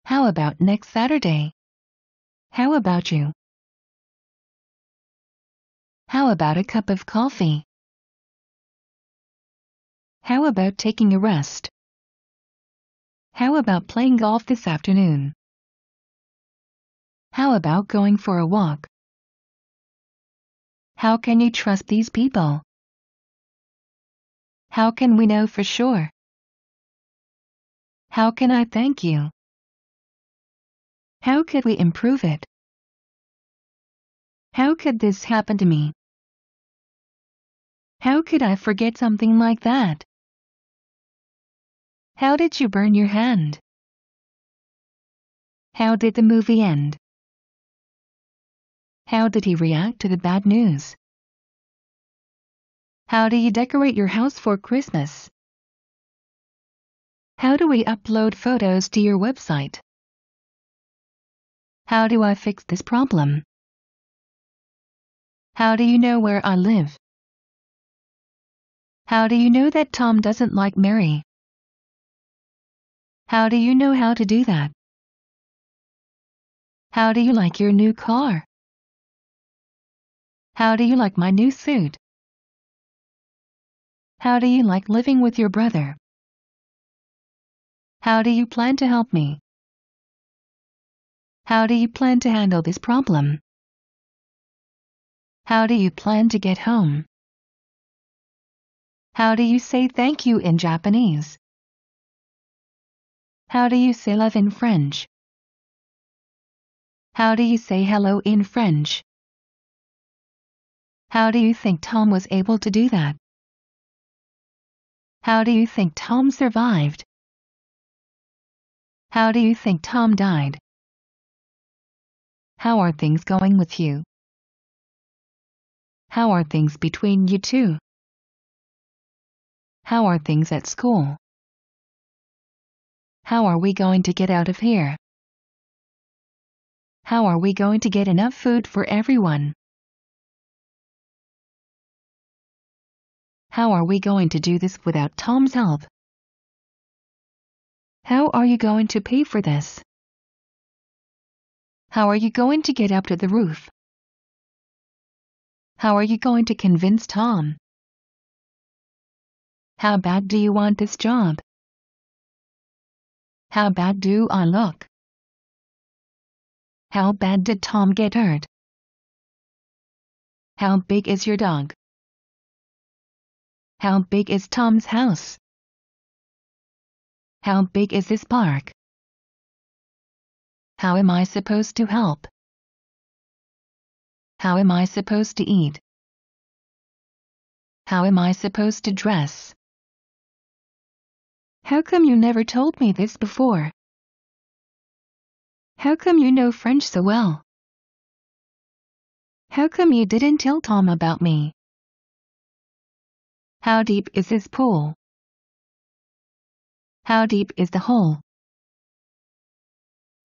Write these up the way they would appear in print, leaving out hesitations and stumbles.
How about next Saturday? How about you? How about a cup of coffee? How about taking a rest? How about playing golf this afternoon? How about going for a walk? How can you trust these people? How can we know for sure? How can I thank you? How could we improve it? How could this happen to me? How could I forget something like that? How did you burn your hand? How did the movie end? How did he react to the bad news? How do you decorate your house for Christmas? How do we upload photos to your website? How do I fix this problem? How do you know where I live? How do you know that Tom doesn't like Mary? How do you know how to do that? How do you like your new car? How do you like my new suit? How do you like living with your brother? How do you plan to help me? How do you plan to handle this problem? How do you plan to get home? How do you say thank you in Japanese? How do you say love in French? How do you say hello in French? How do you think Tom was able to do that? How do you think Tom survived? How do you think Tom died? How are things going with you? How are things between you two? How are things at school? How are we going to get out of here? How are we going to get enough food for everyone? How are we going to do this without Tom's help? How are you going to pay for this? How are you going to get up to the roof? How are you going to convince Tom? How bad do you want this job? How bad do I look? How bad did Tom get hurt? How big is your dog? How big is Tom's house? How big is this park? How am I supposed to help? How am I supposed to eat? How am I supposed to dress? How come you never told me this before? How come you know French so well? How come you didn't tell Tom about me? How deep is this pool? How deep is the hole?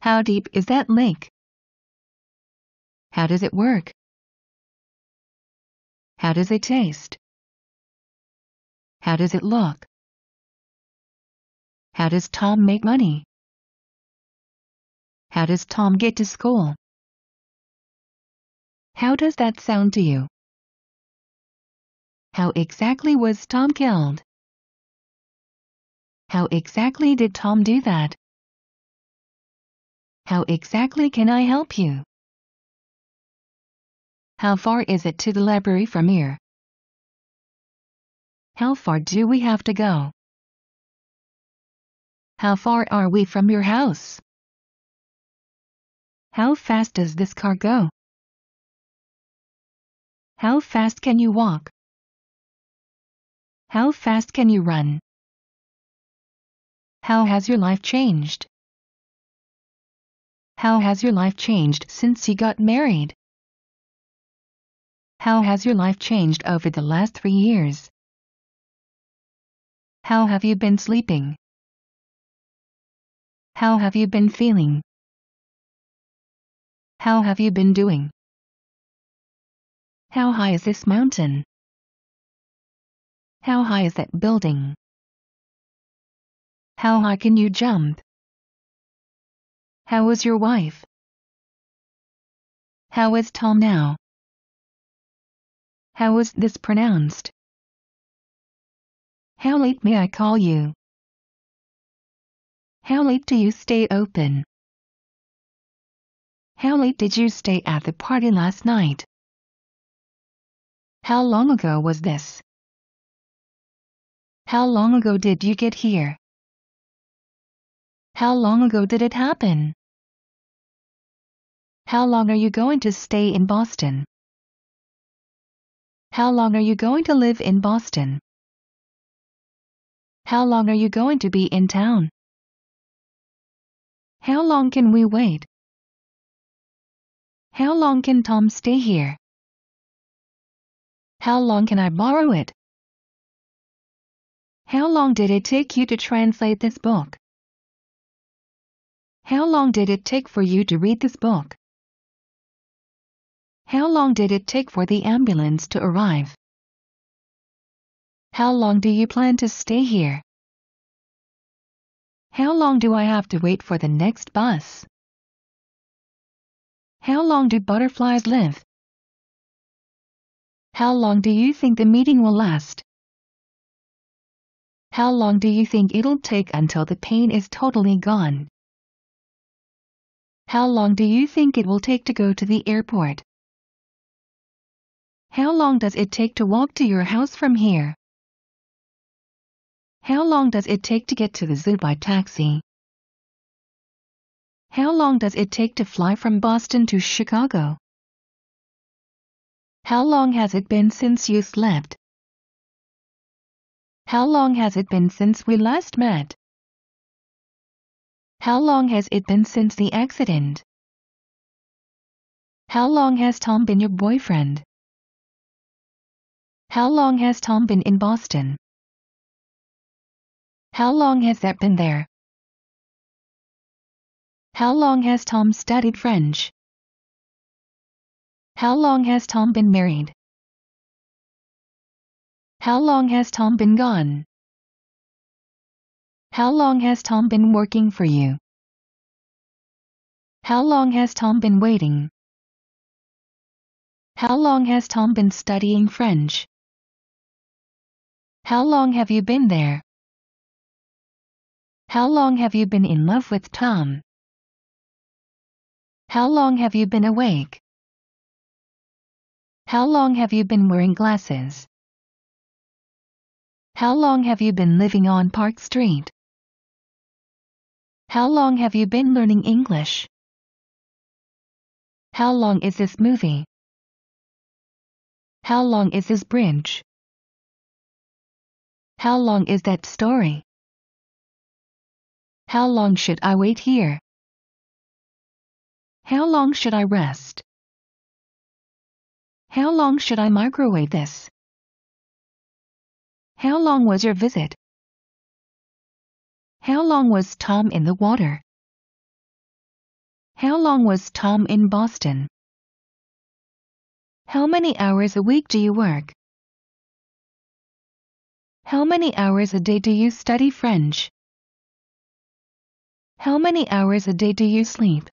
How deep is that lake? How does it work? How does it taste? How does it look? How does Tom make money? How does Tom get to school? How does that sound to you? How exactly was Tom killed? How exactly did Tom do that? How exactly can I help you? How far is it to the library from here? How far do we have to go? How far are we from your house? How fast does this car go? How fast can you walk? How fast can you run? How has your life changed? How has your life changed since you got married? How has your life changed over the last 3 years? How have you been sleeping? How have you been feeling? How have you been doing? How high is this mountain? How high is that building? How high can you jump? How is your wife? How is Tom now? How is this pronounced? How late may I call you? How late do you stay open? How late did you stay at the party last night? How long ago was this? How long ago did you get here? How long ago did it happen? How long are you going to stay in Boston? How long are you going to live in Boston? How long are you going to be in town? How long can we wait? How long can Tom stay here? How long can I borrow it? How long did it take you to translate this book? How long did it take for you to read this book? How long did it take for the ambulance to arrive? How long do you plan to stay here? How long do I have to wait for the next bus? How long do butterflies live? How long do you think the meeting will last? How long do you think it'll take until the pain is totally gone? How long do you think it will take to go to the airport? How long does it take to walk to your house from here? How long does it take to get to the zoo by taxi? How long does it take to fly from Boston to Chicago? How long has it been since you slept? How long has it been since we last met? How long has it been since the accident? How long has Tom been your boyfriend? How long has Tom been in Boston? How long has that been there? How long has Tom studied French? How long has Tom been married? How long has Tom been gone? How long has Tom been working for you? How long has Tom been waiting? How long has Tom been studying French? How long have you been there? How long have you been in love with Tom? How long have you been awake? How long have you been wearing glasses? How long have you been living on Park Street? How long have you been learning English? How long is this movie? How long is this bridge? How long is that story? How long should I wait here? How long should I rest? How long should I microwave this? How long was your visit? How long was Tom in the water? How long was Tom in Boston? How many hours a week do you work? How many hours a day do you study French? How many hours a day do you sleep?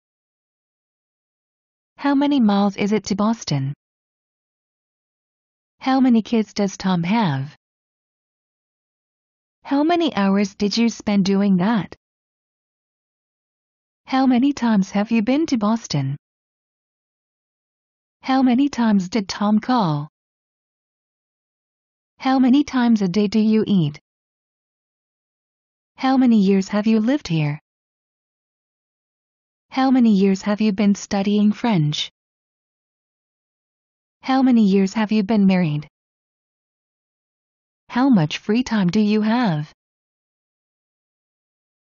How many miles is it to Boston? How many kids does Tom have? How many hours did you spend doing that? How many times have you been to Boston? How many times did Tom call? How many times a day do you eat? How many years have you lived here? How many years have you been studying French? How many years have you been married? How much free time do you have?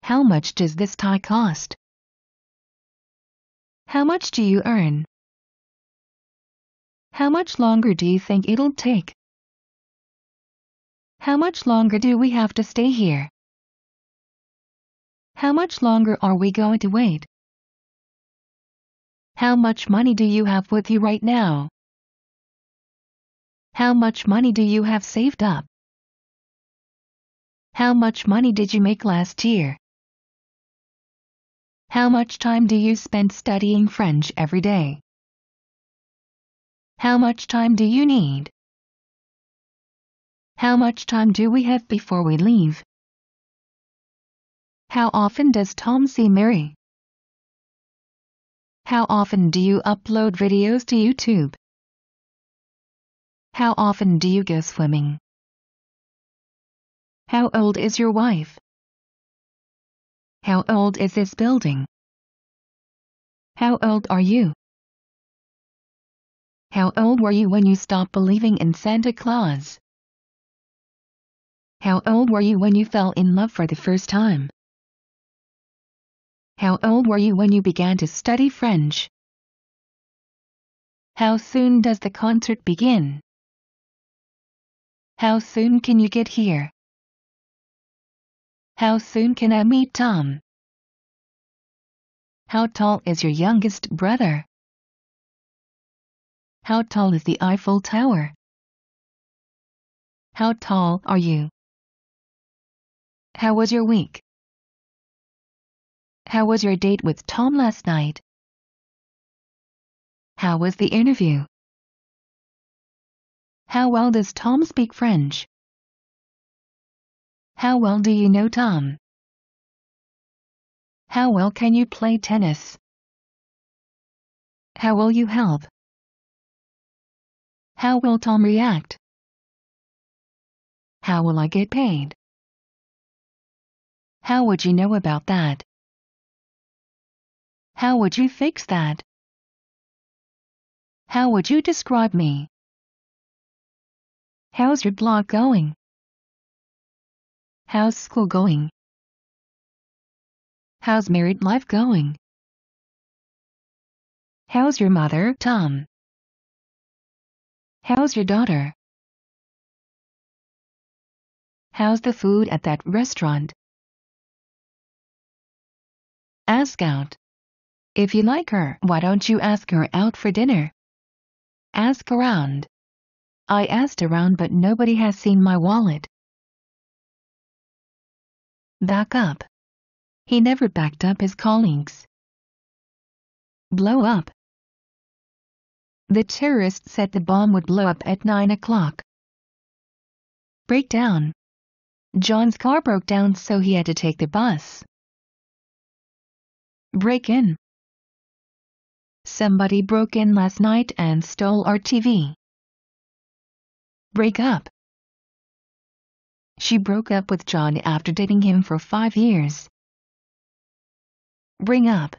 How much does this tie cost? How much do you earn? How much longer do you think it'll take? How much longer do we have to stay here? How much longer are we going to wait? How much money do you have with you right now? How much money do you have saved up? How much money did you make last year? How much time do you spend studying French every day? How much time do you need? How much time do we have before we leave? How often does Tom see Mary? How often do you upload videos to YouTube? How often do you go swimming? How old is your wife? How old is this building? How old are you? How old were you when you stopped believing in Santa Claus? How old were you when you fell in love for the first time? How old were you when you began to study French? How soon does the concert begin? How soon can you get here? How soon can I meet Tom? How tall is your youngest brother? How tall is the Eiffel Tower? How tall are you? How was your week? How was your date with Tom last night? How was the interview? How well does Tom speak French? How well do you know Tom? How well can you play tennis? How will you help? How will Tom react? How will I get paid? How would you know about that? How would you fix that? How would you describe me? How's your blog going? How's school going? How's married life going? How's your mother, Tom? How's your daughter? How's the food at that restaurant? Ask out. If you like her, why don't you ask her out for dinner? Ask around. I asked around but nobody has seen my wallet. Back up. He never backed up his colleagues. Blow up. The terrorists said the bomb would blow up at 9 o'clock. Break down. John's car broke down so he had to take the bus. Break in. Somebody broke in last night and stole our TV. Break up. She broke up with John after dating him for 5 years. Bring up.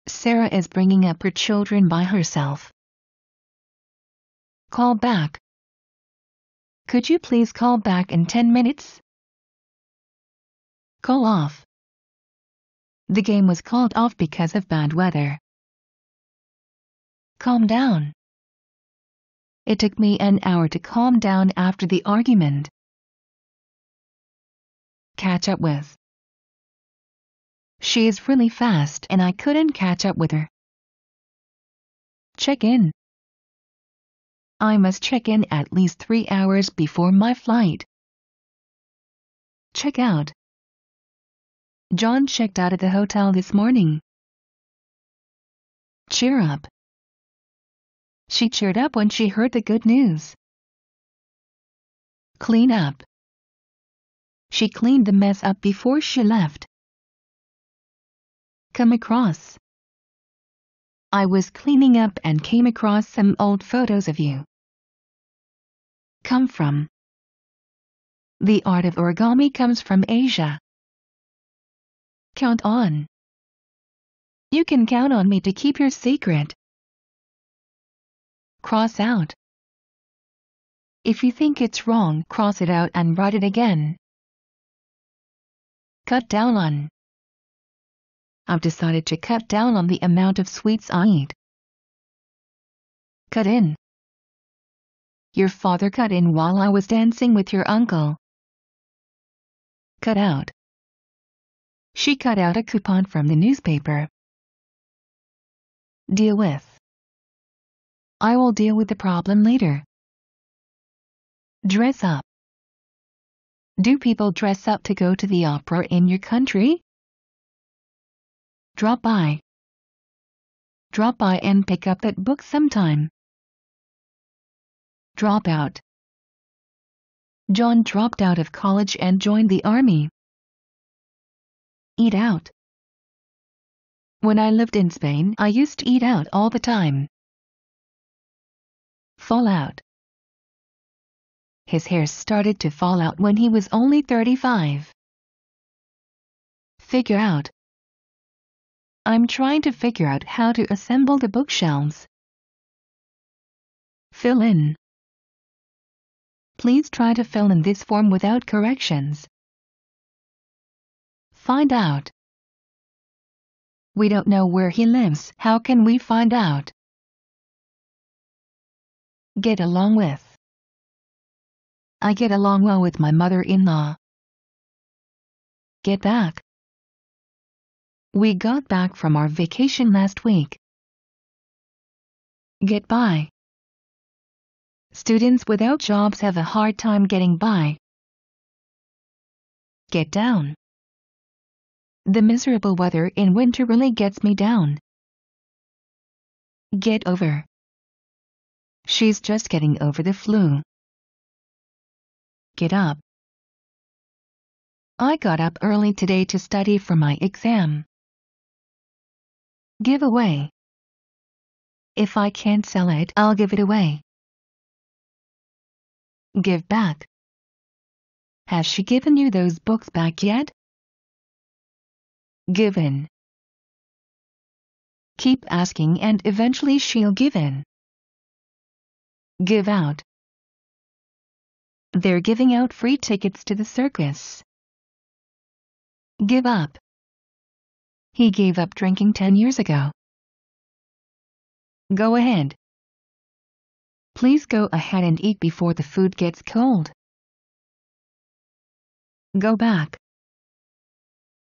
Sarah is bringing up her children by herself. Call back. Could you please call back in 10 minutes? Call off. The game was called off because of bad weather. Calm down. It took me an hour to calm down after the argument. Catch up with. She is really fast and I couldn't catch up with her. Check in. I must check in at least 3 hours before my flight. Check out. John checked out at the hotel this morning. Cheer up. She cheered up when she heard the good news. Clean up. She cleaned the mess up before she left. Come across. I was cleaning up and came across some old photos of you. Come from. The art of origami comes from Asia. Count on. You can count on me to keep your secret. Cross out. If you think it's wrong, cross it out and write it again. Cut down on. I've decided to cut down on the amount of sweets I eat. Cut in. Your father cut in while I was dancing with your uncle. Cut out. She cut out a coupon from the newspaper. Deal with. I will deal with the problem later. Dress up. Do people dress up to go to the opera in your country? Drop by. Drop by and pick up that book sometime. Drop out. John dropped out of college and joined the army. Eat out. When I lived in Spain, I used to eat out all the time. Fall out. His hair started to fall out when he was only 35. Figure out. I'm trying to figure out how to assemble the bookshelves. Fill in. Please try to fill in this form without corrections. Find out. We don't know where he lives. How can we find out? Get along with. I get along well with my mother-in-law. Get back. We got back from our vacation last week. Get by. Students without jobs have a hard time getting by. Get down. The miserable weather in winter really gets me down. Get over. She's just getting over the flu. Get up. I got up early today to study for my exam. Give away. If I can't sell it, I'll give it away. Give back. Has she given you those books back yet? Give in. Keep asking and eventually she'll give in. Give out. They're giving out free tickets to the circus. Give up. He gave up drinking 10 years ago. Go ahead. Please go ahead and eat before the food gets cold. Go back.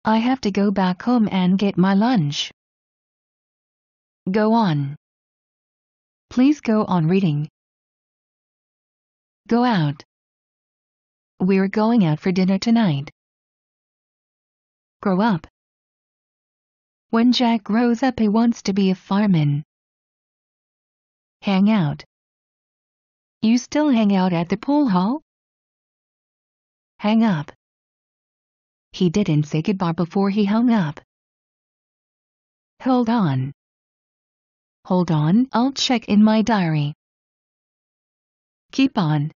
I have to go back home and get my lunch. Go on. Please go on reading. Go out. We're going out for dinner tonight. Grow up. When Jack grows up, he wants to be a fireman. Hang out. You still hang out at the pool hall? Hang up. He didn't say goodbye before he hung up. Hold on. Hold on, I'll check in my diary. Keep on.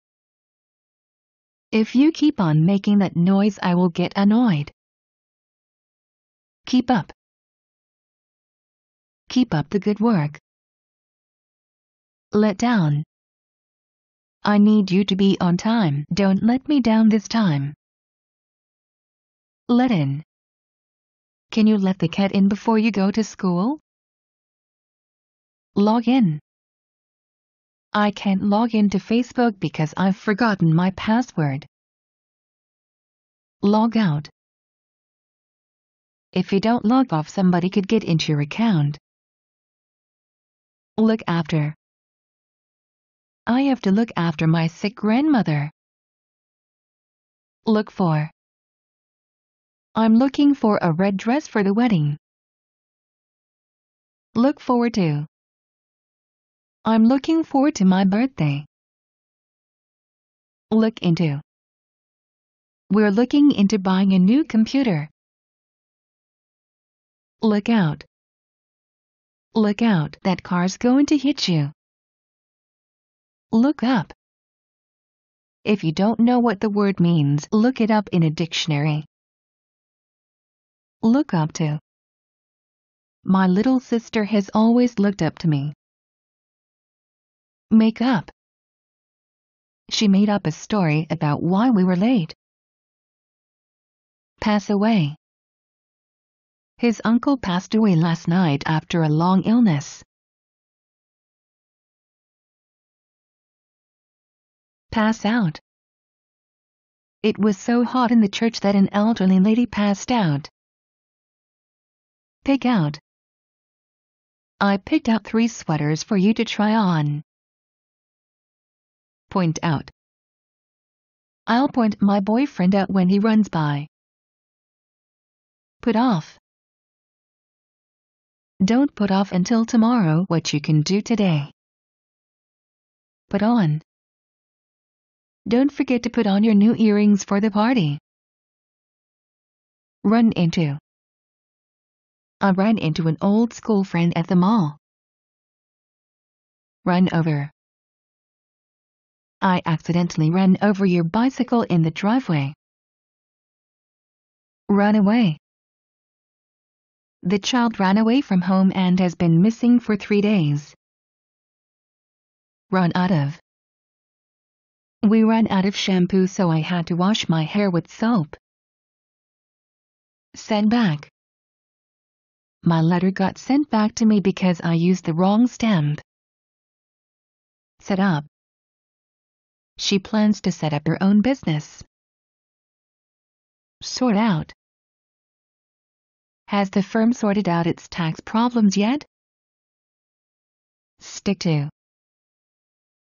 If you keep on making that noise, I will get annoyed. Keep up. Keep up the good work. Let down. I need you to be on time. Don't let me down this time. Let in. Can you let the cat in before you go to school? Log in. I can't log into Facebook because I've forgotten my password. Log out. If you don't log off, somebody could get into your account. Look after. I have to look after my sick grandmother. Look for. I'm looking for a red dress for the wedding. Look forward to. I'm looking forward to my birthday. Look into. We're looking into buying a new computer. Look out. Look out, that car's going to hit you. Look up. If you don't know what the word means, look it up in a dictionary. Look up to. My little sister has always looked up to me. Make up. She made up a story about why we were late. Pass away. His uncle passed away last night after a long illness. Pass out. It was so hot in the church that an elderly lady passed out. Pick out. I picked out 3 sweaters for you to try on. Point out. I'll point my boyfriend out when he runs by. Put off. Don't put off until tomorrow what you can do today. Put on. Don't forget to put on your new earrings for the party. Run into. I ran into an old school friend at the mall. Run over. I accidentally ran over your bicycle in the driveway. Run away. The child ran away from home and has been missing for 3 days. Run out of. We ran out of shampoo, so I had to wash my hair with soap. Send back. My letter got sent back to me because I used the wrong stamp. Set up. She plans to set up her own business. Sort out. Has the firm sorted out its tax problems yet? Stick to.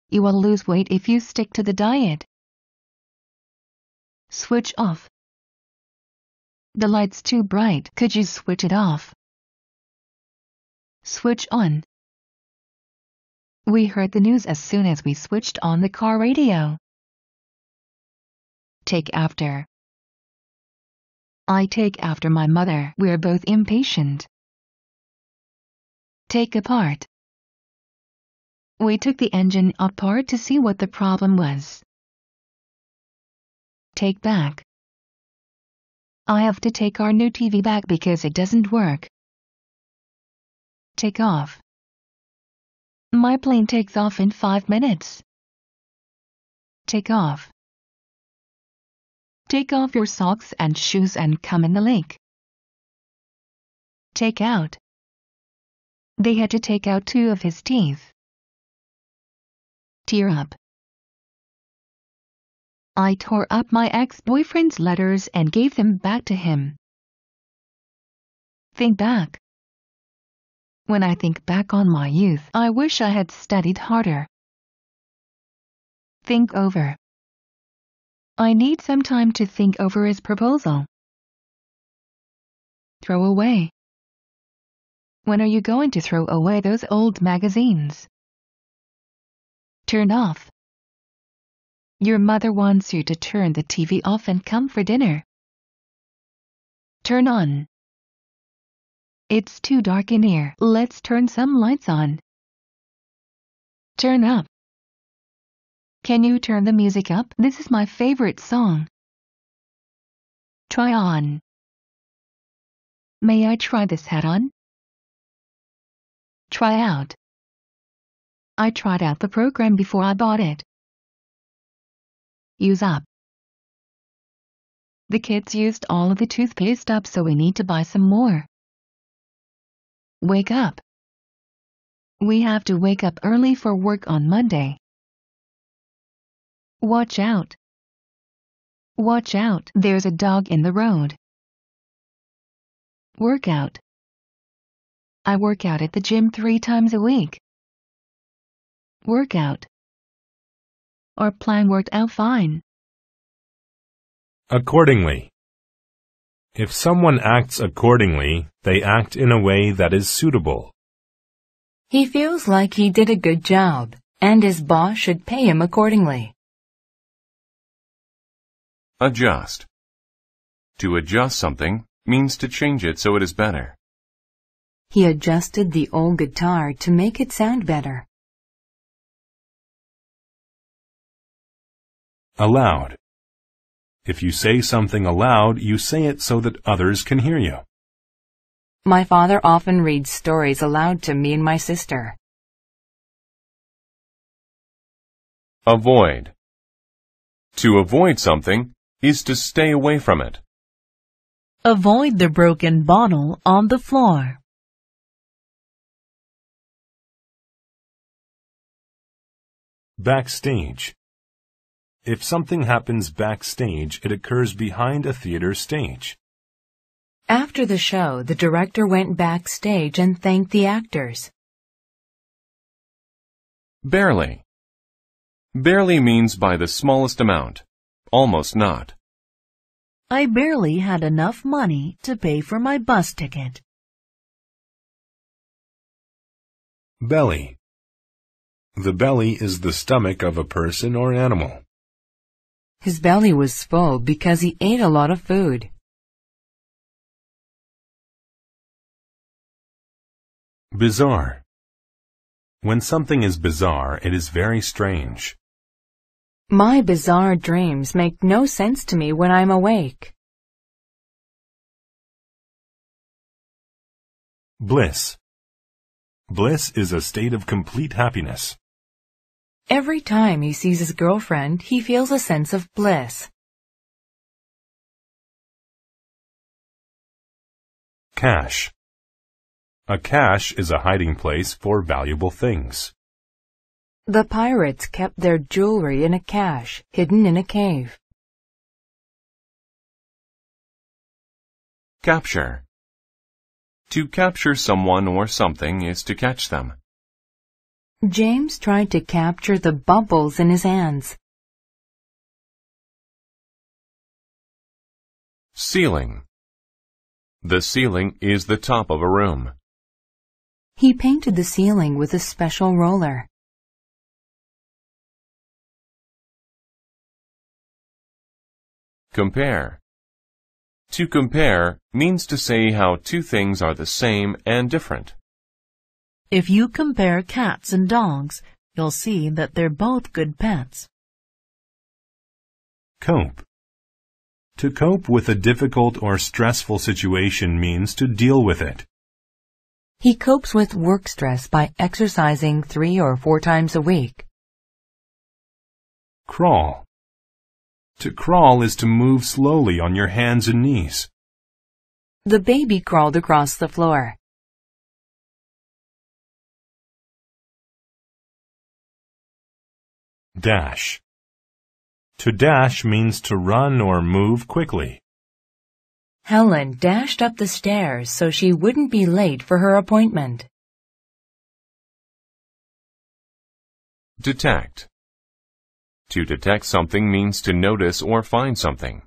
You will lose weight if you stick to the diet. Switch off. The light's too bright. Could you switch it off? Switch on. We heard the news as soon as we switched on the car radio. Take after. I take after my mother. We're both impatient. Take apart. We took the engine apart to see what the problem was. Take back. I have to take our new TV back because it doesn't work. Take off. My plane takes off in 5 minutes. Take off. Take off your socks and shoes and come in the lake. Take out. They had to take out 2 of his teeth. Tear up. I tore up my ex-boyfriend's letters and gave them back to him. Think back. When I think back on my youth, I wish I had studied harder. Think over. I need some time to think over his proposal. Throw away. When are you going to throw away those old magazines? Turn off. Your mother wants you to turn the TV off and come for dinner. Turn on. It's too dark in here. Let's turn some lights on. Turn up. Can you turn the music up? This is my favorite song. Try on. May I try this hat on? Try out. I tried out the program before I bought it. Use up. The kids used all of the toothpaste up, so we need to buy some more. Wake up. We have to wake up early for work on Monday. Watch out. Watch out, there's a dog in the road. Work out. I work out at the gym 3 times a week. Work out. Our plan worked out fine. Accordingly. If someone acts accordingly, they act in a way that is suitable. He feels like he did a good job, and his boss should pay him accordingly. Adjust. To adjust something means to change it so it is better. He adjusted the old guitar to make it sound better. Aloud. If you say something aloud, you say it so that others can hear you. My father often reads stories aloud to me and my sister. Avoid. To avoid something is to stay away from it. Avoid the broken bottle on the floor. Backstage. If something happens backstage, it occurs behind a theater stage. After the show, the director went backstage and thanked the actors. Barely. Barely means by the smallest amount, almost not. I barely had enough money to pay for my bus ticket. Belly. The belly is the stomach of a person or animal. His belly was full because he ate a lot of food. Bizarre. When something is bizarre, it is very strange. My bizarre dreams make no sense to me when I'm awake. Bliss. Bliss is a state of complete happiness. Every time he sees his girlfriend, he feels a sense of bliss. Cache. A cache is a hiding place for valuable things. The pirates kept their jewelry in a cache, hidden in a cave. Capture. To capture someone or something is to catch them. James tried to capture the bubbles in his hands. Ceiling. The ceiling is the top of a room. He painted the ceiling with a special roller. Compare. To compare means to say how two things are the same and different. If you compare cats and dogs, you'll see that they're both good pets. Cope. To cope with a difficult or stressful situation means to deal with it. He copes with work stress by exercising 3 or 4 times a week. Crawl. To crawl is to move slowly on your hands and knees. The baby crawled across the floor. Dash. To dash means to run or move quickly. Helen dashed up the stairs so she wouldn't be late for her appointment. Detect. To detect something means to notice or find something.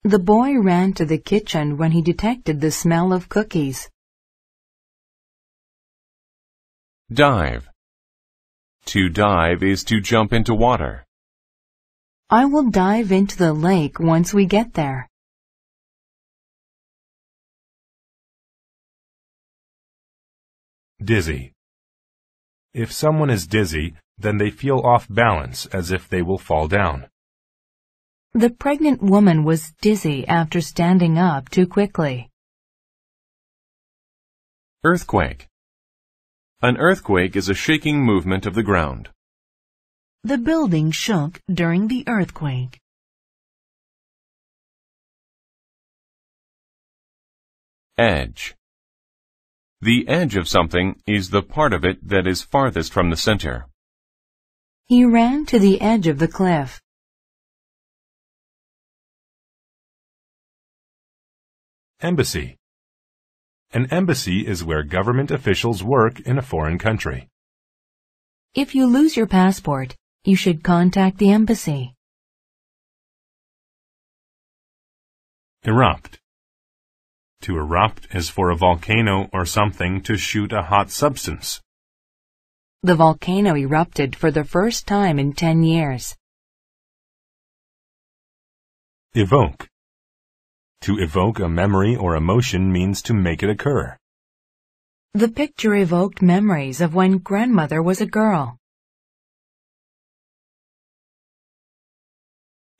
The boy ran to the kitchen when he detected the smell of cookies. Dive. To dive is to jump into water. I will dive into the lake once we get there. Dizzy. If someone is dizzy, then they feel off balance as if they will fall down. The pregnant woman was dizzy after standing up too quickly. Earthquake. An earthquake is a shaking movement of the ground. The building shook during the earthquake. Edge. The edge of something is the part of it that is farthest from the center. He ran to the edge of the cliff. Embassy. An embassy is where government officials work in a foreign country. If you lose your passport, you should contact the embassy. Erupt. To erupt is for a volcano or something to shoot a hot substance. The volcano erupted for the first time in 10 years. Evoke. To evoke a memory or emotion means to make it occur. The picture evoked memories of when grandmother was a girl.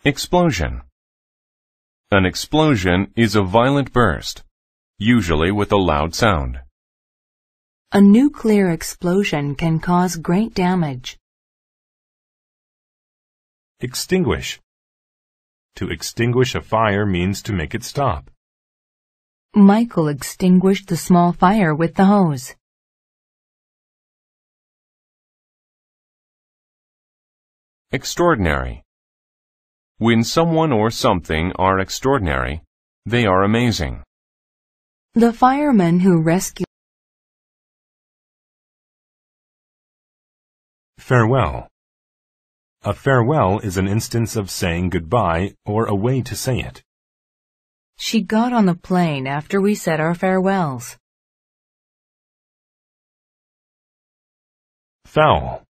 Explosion. An explosion is a violent burst, usually with a loud sound. A nuclear explosion can cause great damage. Extinguish. To extinguish a fire means to make it stop. Michael extinguished the small fire with the hose. Extraordinary. When someone or something are extraordinary, they are amazing. The fireman who rescued Farewell. A farewell is an instance of saying goodbye or a way to say it. She got on the plane after we said our farewells. Foul.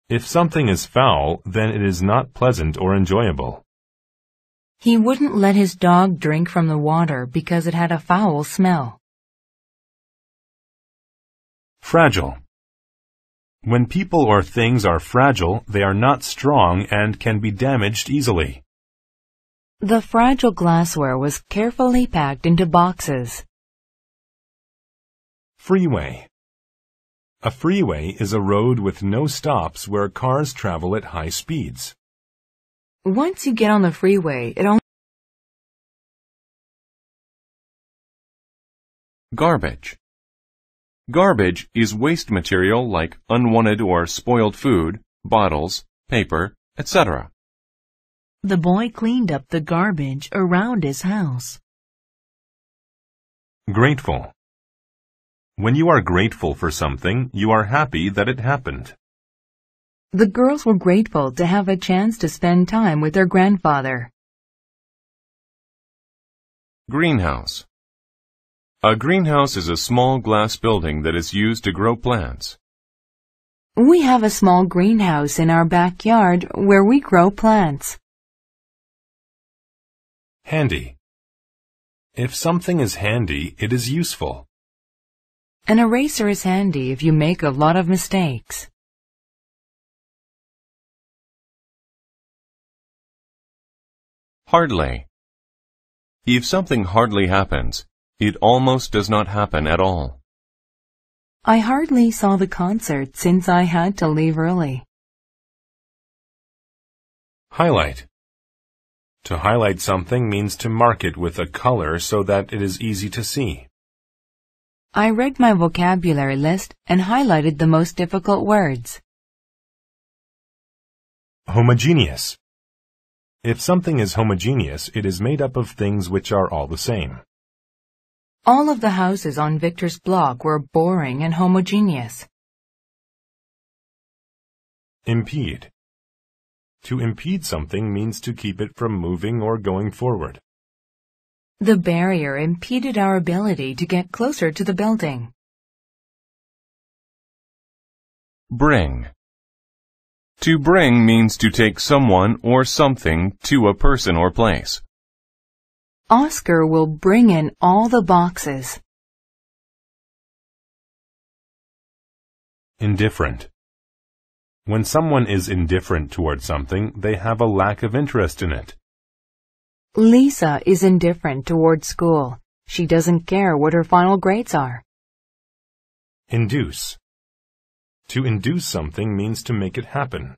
If something is foul, then it is not pleasant or enjoyable. He wouldn't let his dog drink from the water because it had a foul smell. Fragile. When people or things are fragile, they are not strong and can be damaged easily. The fragile glassware was carefully packed into boxes. Freeway. A freeway is a road with no stops where cars travel at high speeds. Once you get on the freeway, it only... Garbage. Garbage is waste material like unwanted or spoiled food, bottles, paper, etc. The boy cleaned up the garbage around his house. Grateful. When you are grateful for something, you are happy that it happened. The girls were grateful to have a chance to spend time with their grandfather. Greenhouse. A greenhouse is a small glass building that is used to grow plants. We have a small greenhouse in our backyard where we grow plants. Handy. If something is handy, it is useful. An eraser is handy if you make a lot of mistakes. Hardly. If something hardly happens, it almost does not happen at all. I hardly saw the concert since I had to leave early. Highlight. To highlight something means to mark it with a color so that it is easy to see. I read my vocabulary list and highlighted the most difficult words. Homogeneous. If something is homogeneous, it is made up of things which are all the same. All of the houses on Victor's block were boring and homogeneous. Impede. To impede something means to keep it from moving or going forward. The barrier impeded our ability to get closer to the building. Bring. To bring means to take someone or something to a person or place. Oscar will bring in all the boxes. Indifferent. When someone is indifferent toward something, they have a lack of interest in it. Lisa is indifferent toward school. She doesn't care what her final grades are. Induce. To induce something means to make it happen.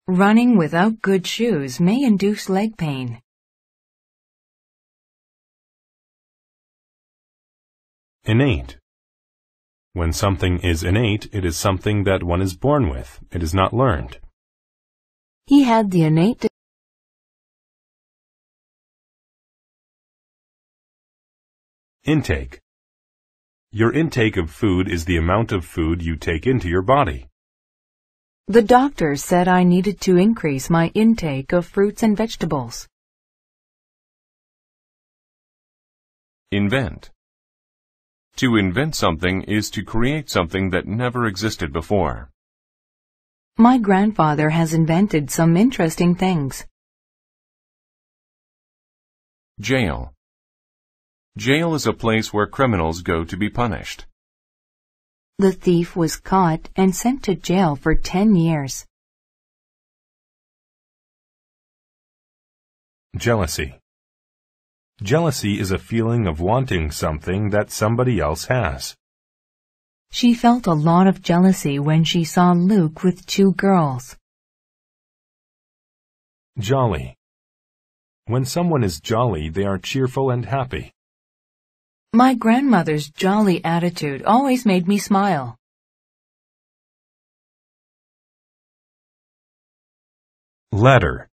Running without good shoes may induce leg pain. Innate. When something is innate, it is something that one is born with. It is not learned. He had the innate Intake. Your intake of food is the amount of food you take into your body. The doctor said I needed to increase my intake of fruits and vegetables. Invent. To invent something is to create something that never existed before. My grandfather has invented some interesting things. Jail. Jail is a place where criminals go to be punished. The thief was caught and sent to jail for 10 years. Jealousy. Jealousy is a feeling of wanting something that somebody else has. She felt a lot of jealousy when she saw Luke with 2 girls. Jolly. When someone is jolly, they are cheerful and happy. My grandmother's jolly attitude always made me smile. Ladder.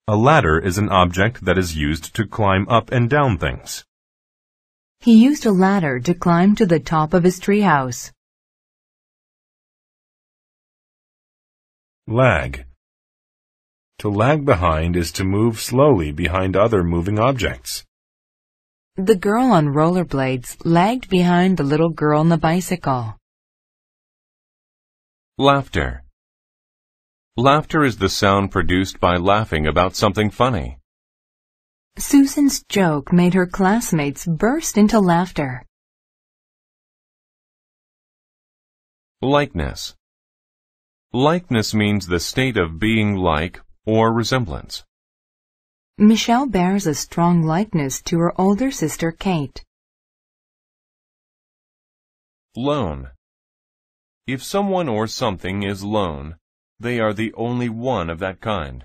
A ladder is an object that is used to climb up and down things. He used a ladder to climb to the top of his treehouse. Lag. To lag behind is to move slowly behind other moving objects. The girl on rollerblades lagged behind the little girl on the bicycle. Laughter. Laughter is the sound produced by laughing about something funny. Susan's joke made her classmates burst into laughter. Likeness. Likeness means the state of being like or resemblance. Michelle bears a strong likeness to her older sister Kate. Lone. If someone or something is lone, they are the only one of that kind.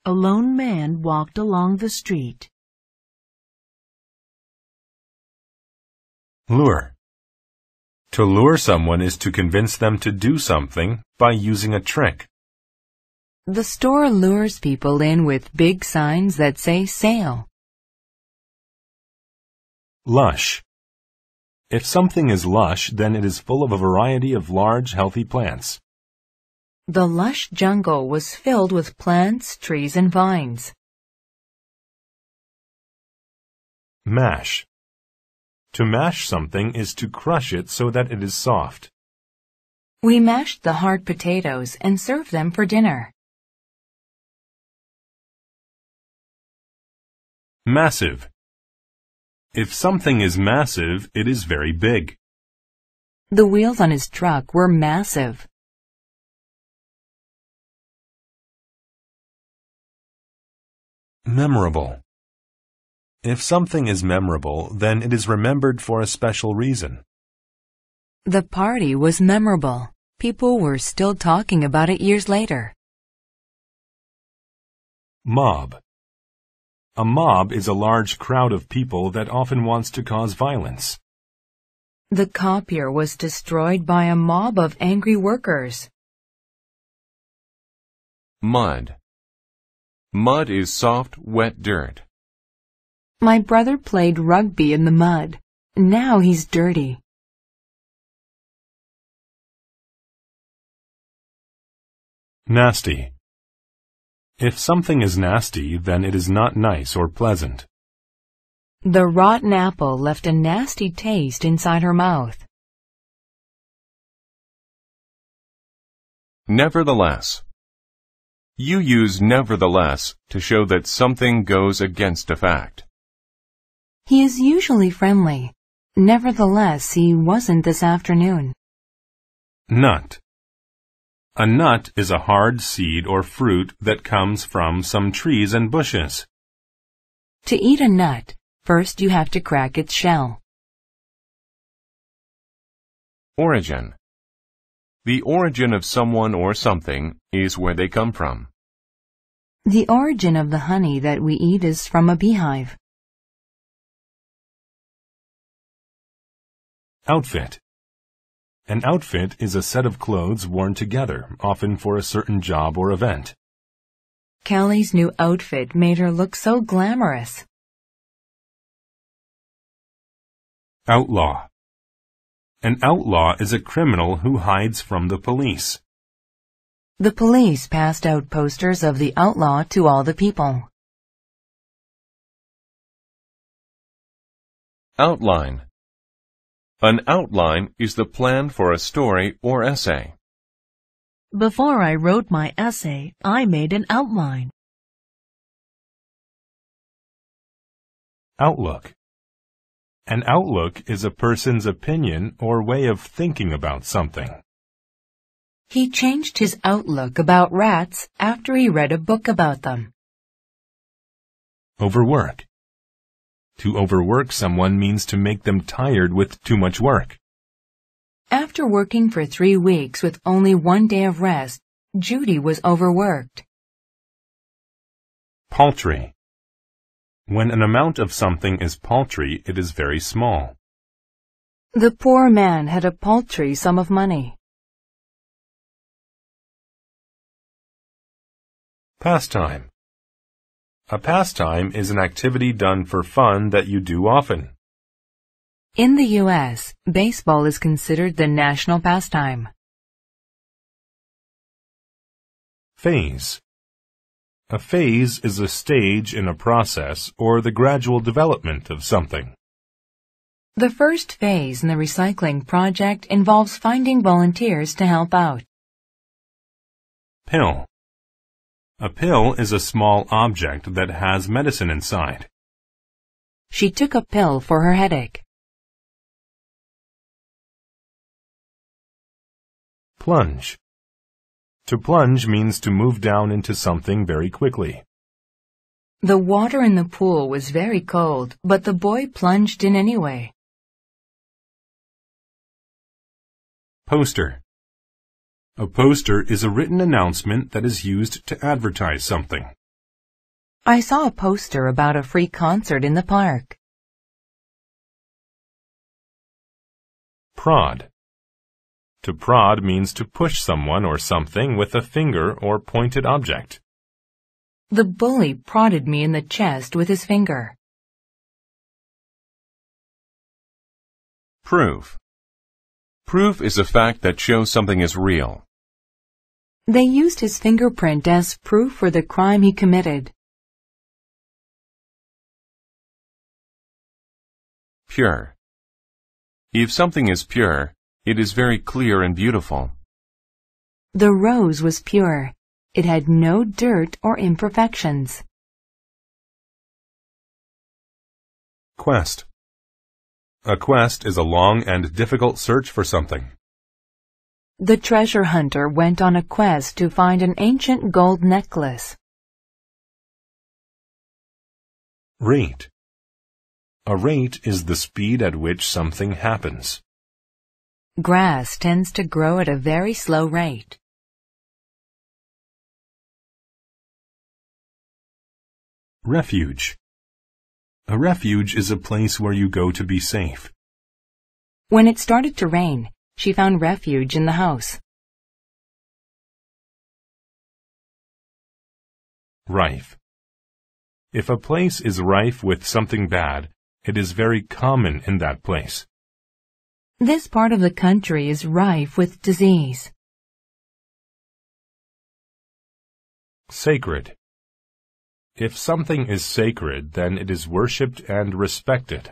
A lone man walked along the street. Lure. To lure someone is to convince them to do something by using a trick. The store lures people in with big signs that say sale. Lush. If something is lush, then it is full of a variety of large, healthy plants. The lush jungle was filled with plants, trees, and vines. Mash. To mash something is to crush it so that it is soft. We mashed the hard potatoes and served them for dinner. Massive. If something is massive, it is very big. The wheels on his truck were massive. Memorable. If something is memorable, then it is remembered for a special reason. The party was memorable. People were still talking about it years later. Mob. A mob is a large crowd of people that often wants to cause violence. The copier was destroyed by a mob of angry workers. Mud. Mud is soft, wet dirt. My brother played rugby in the mud. Now he's dirty. Nasty. If something is nasty, then it is not nice or pleasant. The rotten apple left a nasty taste inside her mouth. Nevertheless. You use nevertheless to show that something goes against a fact. He is usually friendly. Nevertheless, he wasn't this afternoon. Nut. A nut is a hard seed or fruit that comes from some trees and bushes. To eat a nut, first you have to crack its shell. Origin. The origin of someone or something is where they come from. The origin of the honey that we eat is from a beehive. Outfit. An outfit is a set of clothes worn together, often for a certain job or event. Callie's new outfit made her look so glamorous. Outlaw. An outlaw is a criminal who hides from the police. The police passed out posters of the outlaw to all the people. Outline. An outline is the plan for a story or essay. Before I wrote my essay, I made an outline. Outlook. An outlook is a person's opinion or way of thinking about something. He changed his outlook about rats after he read a book about them. Overwork. To overwork someone means to make them tired with too much work. After working for 3 weeks with only 1 day of rest, Judy was overworked. Paltry. When an amount of something is paltry, it is very small. The poor man had a paltry sum of money. Pastime. A pastime is an activity done for fun that you do often. In the U.S., baseball is considered the national pastime. Phase. A phase is a stage in a process or the gradual development of something. The first phase in the recycling project involves finding volunteers to help out. Pill. A pill is a small object that has medicine inside. She took a pill for her headache. Plunge. To plunge means to move down into something very quickly. The water in the pool was very cold, but the boy plunged in anyway. Poster. A poster is a written announcement that is used to advertise something. I saw a poster about a free concert in the park. Prod. To prod means to push someone or something with a finger or pointed object. The bully prodded me in the chest with his finger. Proof. Proof is a fact that shows something is real. They used his fingerprint as proof for the crime he committed. Pure. If something is pure, it is very clear and beautiful. The rose was pure. It had no dirt or imperfections. Quest. A quest is a long and difficult search for something. The treasure hunter went on a quest to find an ancient gold necklace. Rate. A rate is the speed at which something happens. Grass tends to grow at a very slow rate. Refuge. A refuge is a place where you go to be safe. When it started to rain, she found refuge in the house. Rife. If a place is rife with something bad, it is very common in that place. This part of the country is rife with disease. Sacred. If something is sacred, then it is worshipped and respected.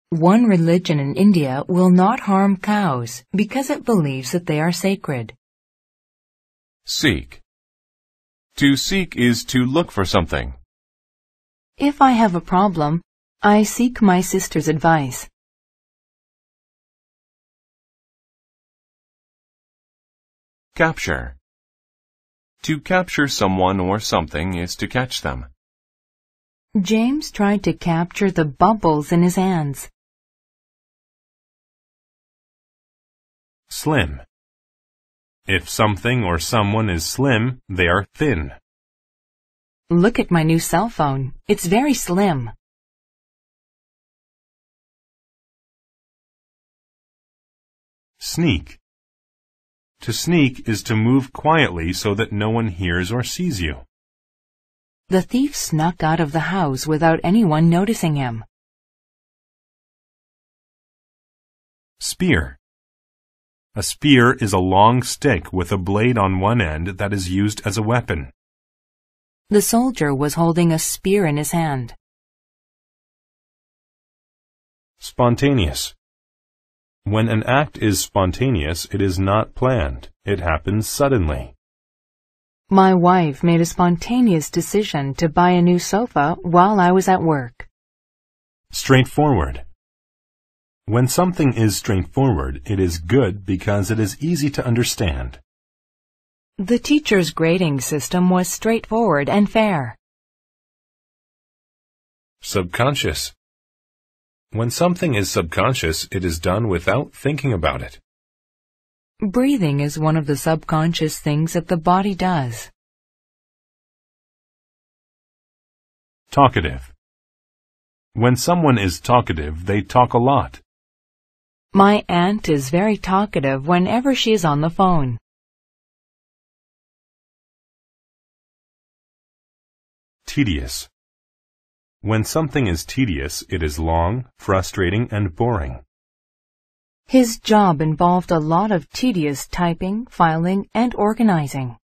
One religion in India will not harm cows because it believes that they are sacred. Seek. To seek is to look for something. If I have a problem, I seek my sister's advice. Capture. To capture someone or something is to catch them. James tried to capture the bubbles in his hands. Slim. If something or someone is slim, they are thin. Look at my new cell phone. It's very slim. Sneak. To sneak is to move quietly so that no one hears or sees you. The thief snuck out of the house without anyone noticing him. Spear. A spear is a long stick with a blade on one end that is used as a weapon. The soldier was holding a spear in his hand. Spontaneous. When an act is spontaneous, it is not planned. It happens suddenly. My wife made a spontaneous decision to buy a new sofa while I was at work. Straightforward. When something is straightforward, it is good because it is easy to understand. The teacher's grading system was straightforward and fair. Subconscious. When something is subconscious, it is done without thinking about it. Breathing is one of the subconscious things that the body does. Talkative. When someone is talkative, they talk a lot. My aunt is very talkative whenever she is on the phone. Tedious. When something is tedious, it is long, frustrating, and boring. His job involved a lot of tedious typing, filing, and organizing.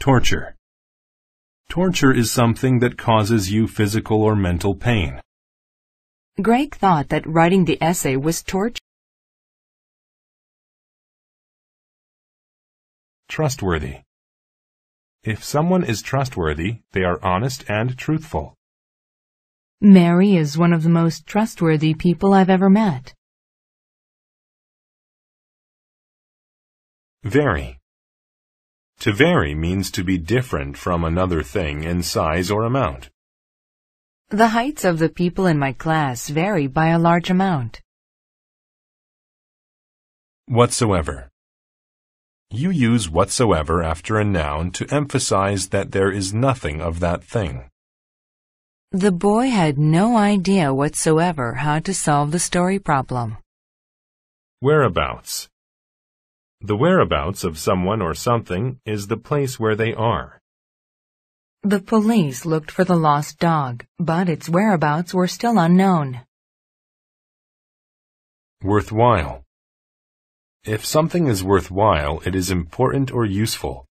Torture. Torture is something that causes you physical or mental pain. Greg thought that writing the essay was torture. Trustworthy. If someone is trustworthy, they are honest and truthful. Mary is one of the most trustworthy people I've ever met. Vary. To vary means to be different from another thing in size or amount. The heights of the people in my class vary by a large amount. Whatsoever. You use whatsoever after a noun to emphasize that there is nothing of that thing. The boy had no idea whatsoever how to solve the story problem. Whereabouts. The whereabouts of someone or something is the place where they are. The police looked for the lost dog, but its whereabouts were still unknown. Worthwhile. If something is worthwhile, it is important or useful.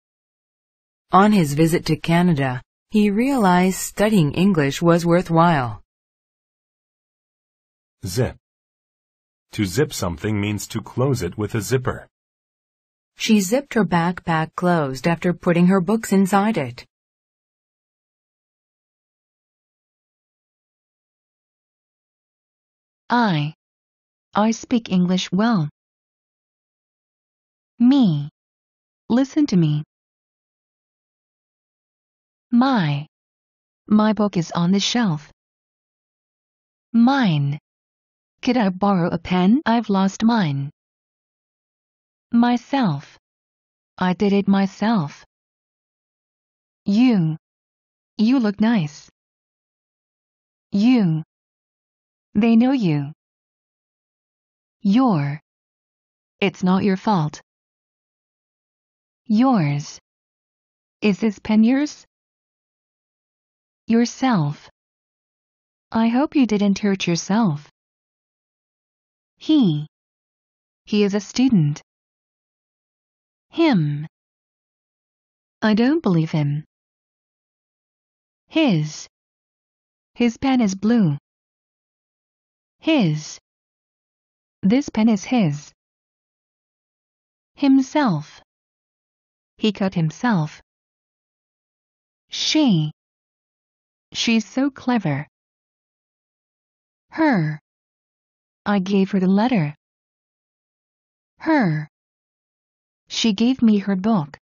On his visit to Canada, he realized studying English was worthwhile. Zip. To zip something means to close it with a zipper. She zipped her backpack closed after putting her books inside it. I speak English well. Me. Listen to me. My book is on the shelf. Mine. Could I borrow a pen? I've lost mine. Myself. I did it myself. You look nice. You. They know you. Your. It's not your fault. Yours. Is this pen yours? Yourself. I hope you didn't hurt yourself. He is a student. Him. I don't believe him. His pen is blue. His. This pen is his. Himself. He cut himself. She's so clever. Her. I gave her the letter. Her. She gave me her book.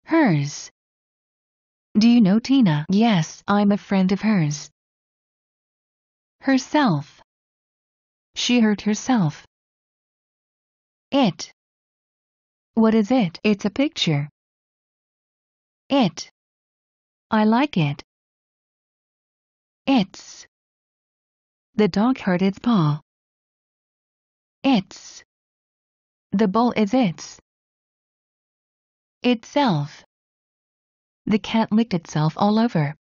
Hers. Do you know Tina? Yes, I'm a friend of hers. Herself. She hurt herself. It. What is it? It's a picture. It. I like it. It's. The dog hurt its paw. It's. The ball is its. Itself. The cat licked itself all over.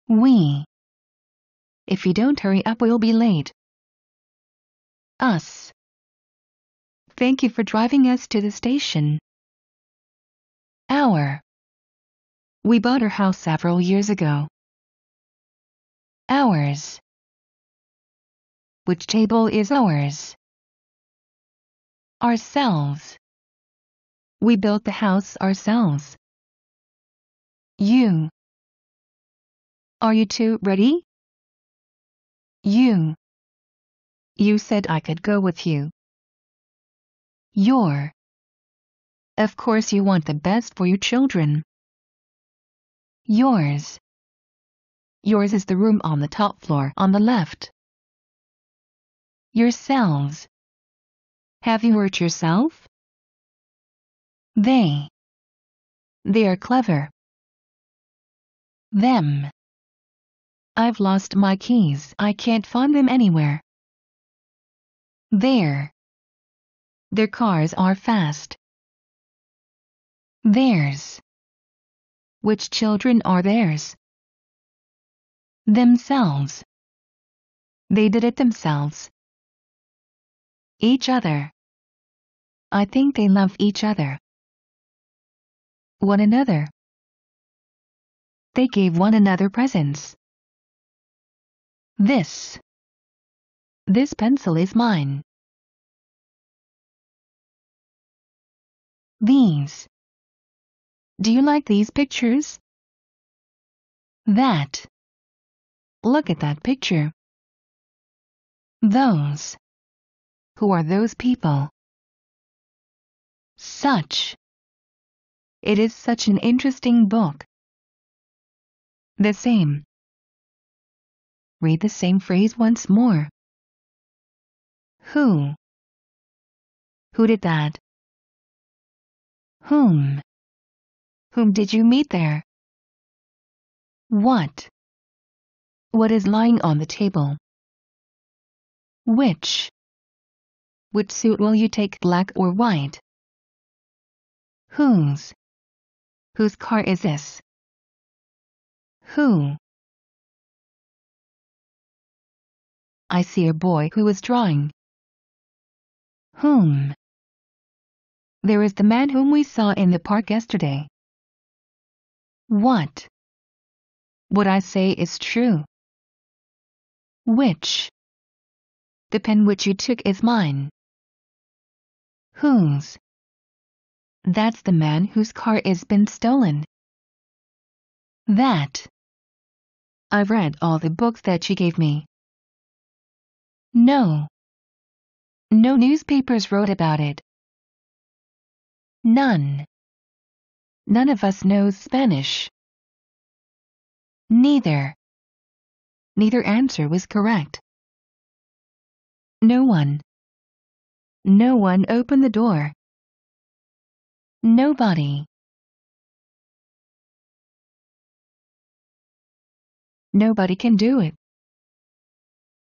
We. If you don't hurry up, we'll be late. Us. Thank you for driving us to the station. Our. We bought our house several years ago. Ours. Which table is ours? Ourselves. We built the house ourselves. You. Are you two ready? You. You said I could go with you. Your. Of course you want the best for your children. Yours. Yours is the room on the top floor on the left. Yourselves. Have you hurt yourself? They. They are clever. Them. I've lost my keys. I can't find them anywhere. Their. Their cars are fast. Theirs. Which children are theirs? Themselves. They did it themselves. Each other. I think they love each other. One another. They gave one another presents. This. This pencil is mine. These. Do you like these pictures? That. Look at that picture. Those. Who are those people? Such. It is such an interesting book. The same. Read the same phrase once more. Who? Who did that? Whom? Whom did you meet there? What? What is lying on the table? Which? Which suit will you take, black or white? Whose? Whose car is this? Who? I see a boy who is drawing. Whom? There is the man whom we saw in the park yesterday. What? What I say is true. Which? The pen which you took is mine. Whose? That's the man whose car is been stolen. That. I've read all the books that she gave me. No. No newspapers wrote about it. None. None of us knows Spanish. Neither. Neither answer was correct. No one. No one opened the door. Nobody. Nobody can do it.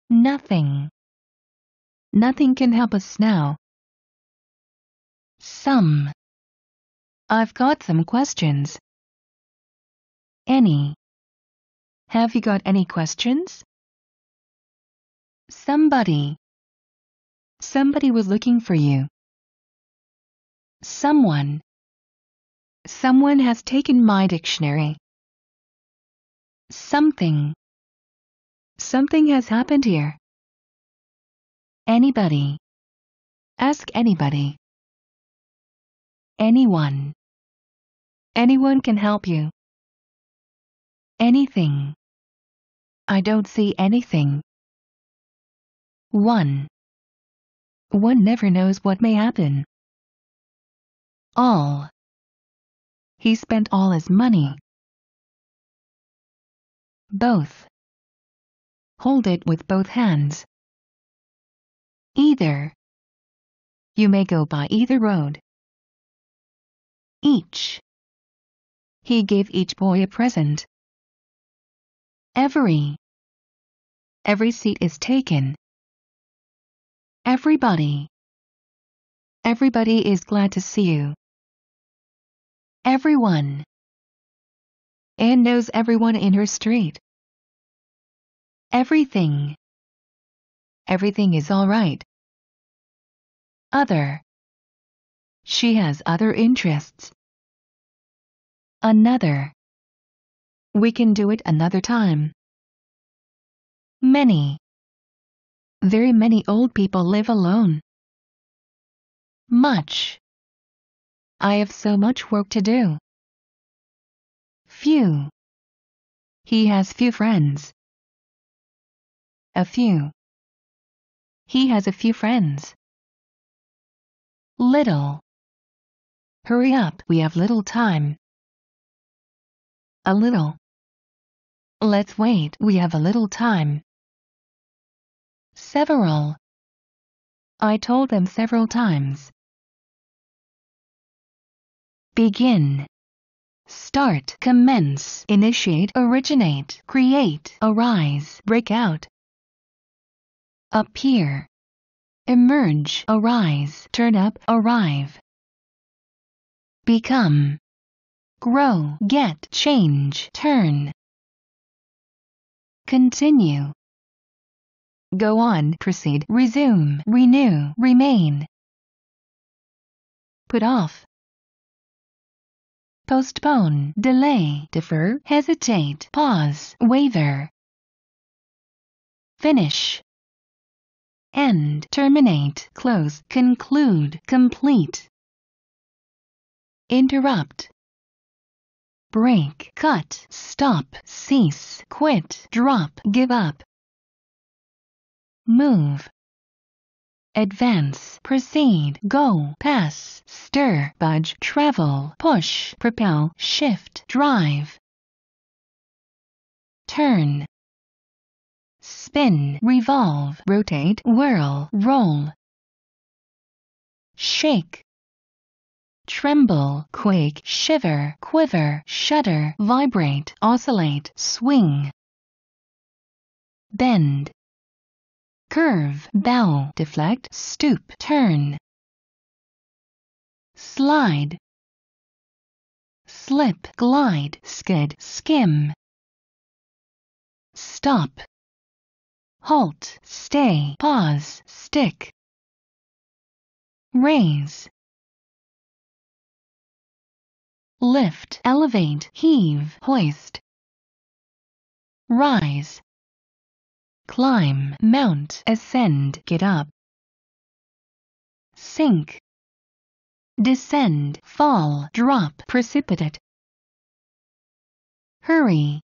Nothing. Nothing can help us now. Some. I've got some questions. Any. Have you got any questions? Somebody. Somebody was looking for you. Someone. Someone has taken my dictionary. Something. Something has happened here. Anybody. Ask anybody. Anyone. Anyone can help you. Anything. I don't see anything. One. One never knows what may happen. All. He spent all his money. Both. Hold it with both hands. Either. You may go by either road. Each. He gave each boy a present. Every. Every seat is taken. Everybody. Everybody is glad to see you. Everyone. Anne knows everyone in her street. Everything. Everything is all right. Other. She has other interests. Another. We can do it another time. Many. Very many old people live alone. Much. I have so much work to do. Few. He has few friends. A few. He has a few friends. Little. Hurry up, we have little time. A little. Let's wait, we have a little time. Several. I told them several times. Begin. Start, commence, initiate, originate, create, arise, break out. Appear. Emerge, arise, turn up, arrive. Become. Grow, get, change, turn. Continue. Go on, proceed, resume, renew, remain. Put off. Postpone, delay, defer, hesitate, pause, waver. finish, end, terminate, close, conclude, complete, interrupt, break, cut, stop, cease, quit, drop, give up, move, advance, proceed, go, pass, stir, budge, travel, push, propel, shift, drive, turn, spin, revolve, rotate, whirl, roll, shake, tremble, quake, shiver, quiver, shudder, vibrate, oscillate, swing, bend, curve, bow, deflect, stoop, turn, slide, slip, glide, skid, skim, stop, halt, stay, pause, stick, raise, lift, elevate, heave, hoist, rise, climb, mount, ascend, get up, sink, descend, fall, drop, precipitate, hurry,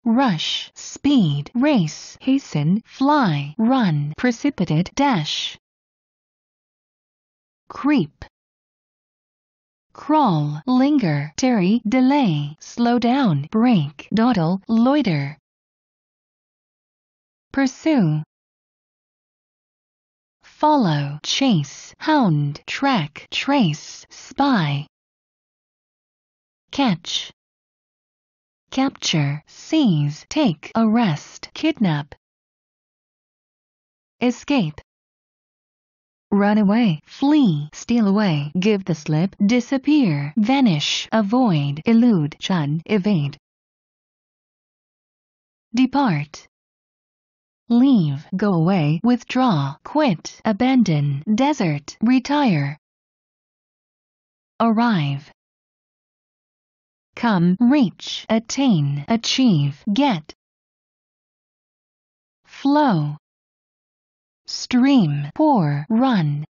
rush, speed, race, hasten, fly, run, precipitate, dash, creep, crawl, linger, tarry, delay, slow down, break, dawdle, loiter, pursue, follow, chase, hound, track, trace, spy, catch, capture, seize, take, arrest, kidnap, escape, run away, flee, steal away, give the slip, disappear, vanish, avoid, elude, shun, evade, depart, leave, go away, withdraw, quit, abandon, desert, retire, arrive, come, reach, attain, achieve, get, flow, stream, pour, run,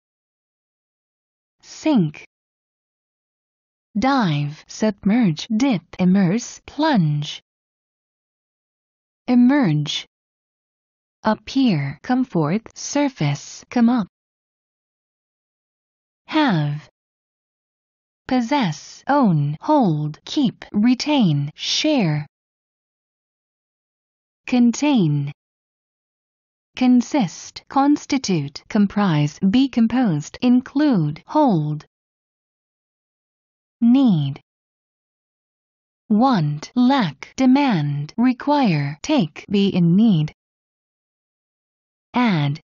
sink, dive, submerge, dip, immerse, plunge, emerge, appear, come forth, surface, come up, have, possess, own, hold, keep, retain, share, contain, consist, constitute, comprise, be composed, include, hold, need, want, lack, demand, require, take, be in need, add,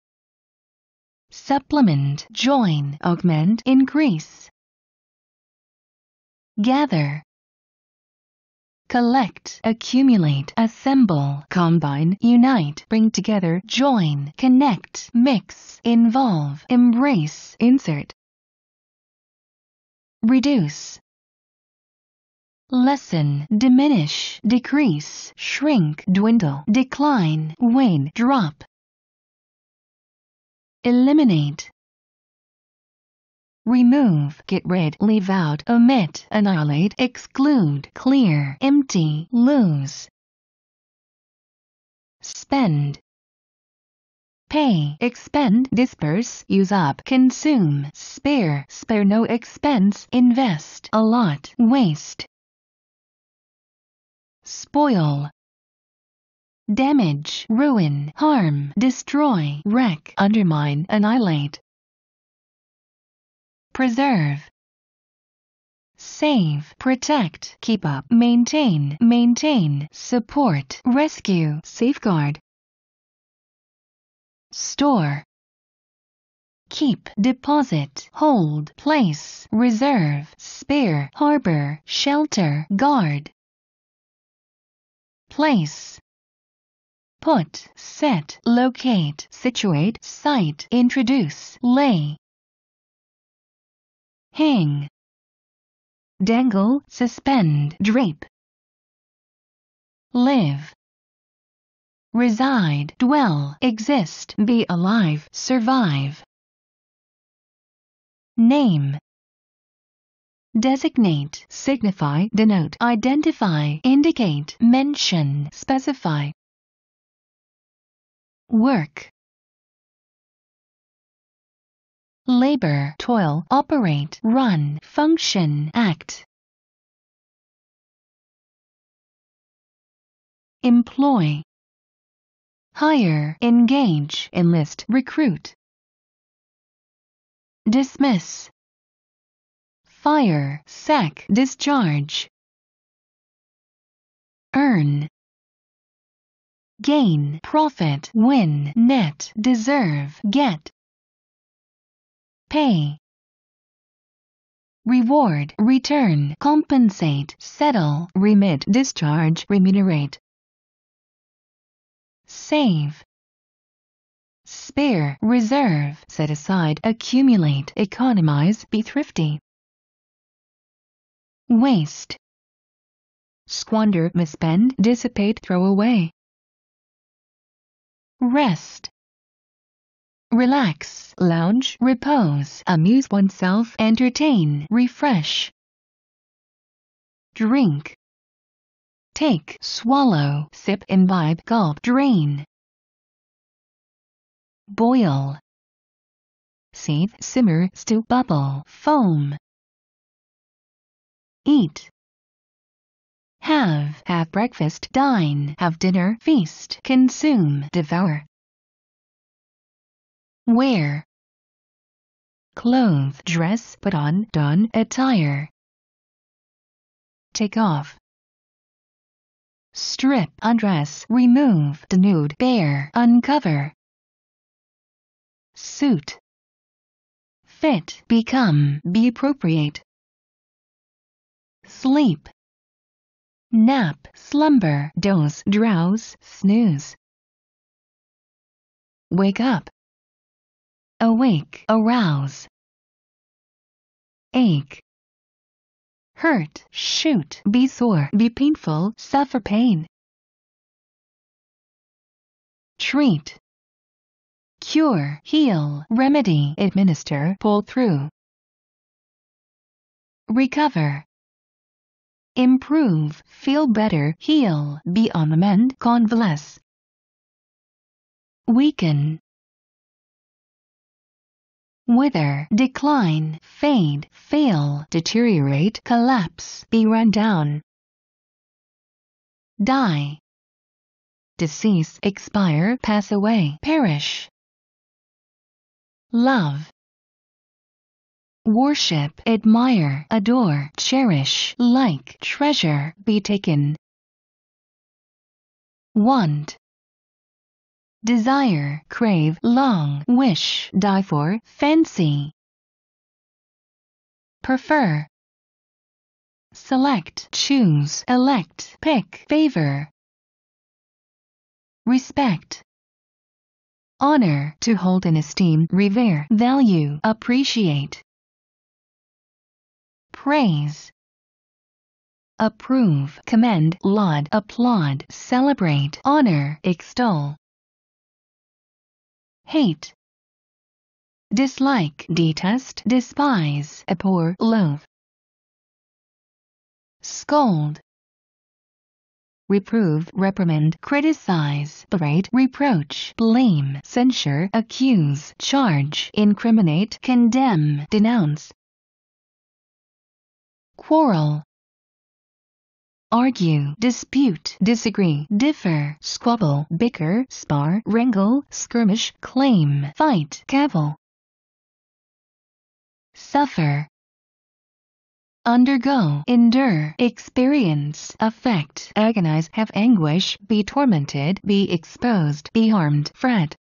supplement, join, augment, increase, gather, collect, accumulate, assemble, combine, unite, bring together, join, connect, mix, involve, embrace, insert, reduce, lessen, diminish, decrease, shrink, dwindle, decline, wane, drop, eliminate, remove, get rid, leave out, omit, annihilate, exclude, clear, empty, lose, spend, pay, expend, disperse, use up, consume, spare, spare no expense, invest, allot, waste, spoil, damage, ruin, harm, destroy, wreck, undermine, annihilate, preserve, save, protect, keep up, maintain, support, rescue, safeguard, store, keep, deposit, hold, place, reserve, spare, harbor, shelter, guard, place, put, set, locate, situate, cite, introduce, lay, hang, dangle, suspend, drape, live, reside, dwell, exist, be alive, survive. Name. Designate, signify, denote, identify, indicate, mention, specify. Work. Labor, toil, operate, run, function, act. Employ. Hire, engage, enlist, recruit. Dismiss. Fire, sack, discharge. Earn. Gain, profit, win, net, deserve, get. Pay. Reward, return, compensate, settle, remit, discharge, remunerate. Save. Spare, reserve, set aside, accumulate, economize, be thrifty. Waste. Squander, misspend, dissipate, throw away. Rest. Relax, lounge, repose, amuse oneself, entertain, refresh. Drink. Take, swallow, sip, imbibe, gulp, drain. Boil. Seethe, simmer, stew, bubble, foam. Eat. Have breakfast, dine, have dinner, feast, consume, devour. Wear. Clothe, dress, put on, don, attire. Take off. Strip, undress, remove, denude, bare, uncover. Suit. Fit, become, be appropriate. Sleep. Nap, slumber, doze, drowse, snooze. Wake up. Awake, arouse. Ache. Hurt, shoot, be sore, be painful, suffer pain. Treat. Cure, heal, remedy, administer, pull through. Recover. Improve, feel better, heal, be on the mend, convalesce. Weaken. Wither, decline, fade, fail, deteriorate, collapse, be run down. Die. Decease, expire, pass away, perish. Love. Worship, admire, adore, cherish, like, treasure, be taken. Want. Desire, crave, long, wish, die for, fancy. Prefer. Select, choose, elect, pick, favor. Respect. Honor, to hold in esteem, revere, value, appreciate. Praise. Approve, commend, laud, applaud, celebrate, honor, extol. Hate. Dislike, detest, despise, abhor, loathe. Scold. Reprove, reprimand, criticize, berate, reproach, blame, censure, accuse, charge, incriminate, condemn, denounce. Quarrel. Argue, dispute, disagree, differ, squabble, bicker, spar, wrangle, skirmish, claim, fight, cavil. Suffer. Undergo, endure, experience, affect, agonize, have anguish, be tormented, be exposed, be harmed, fret.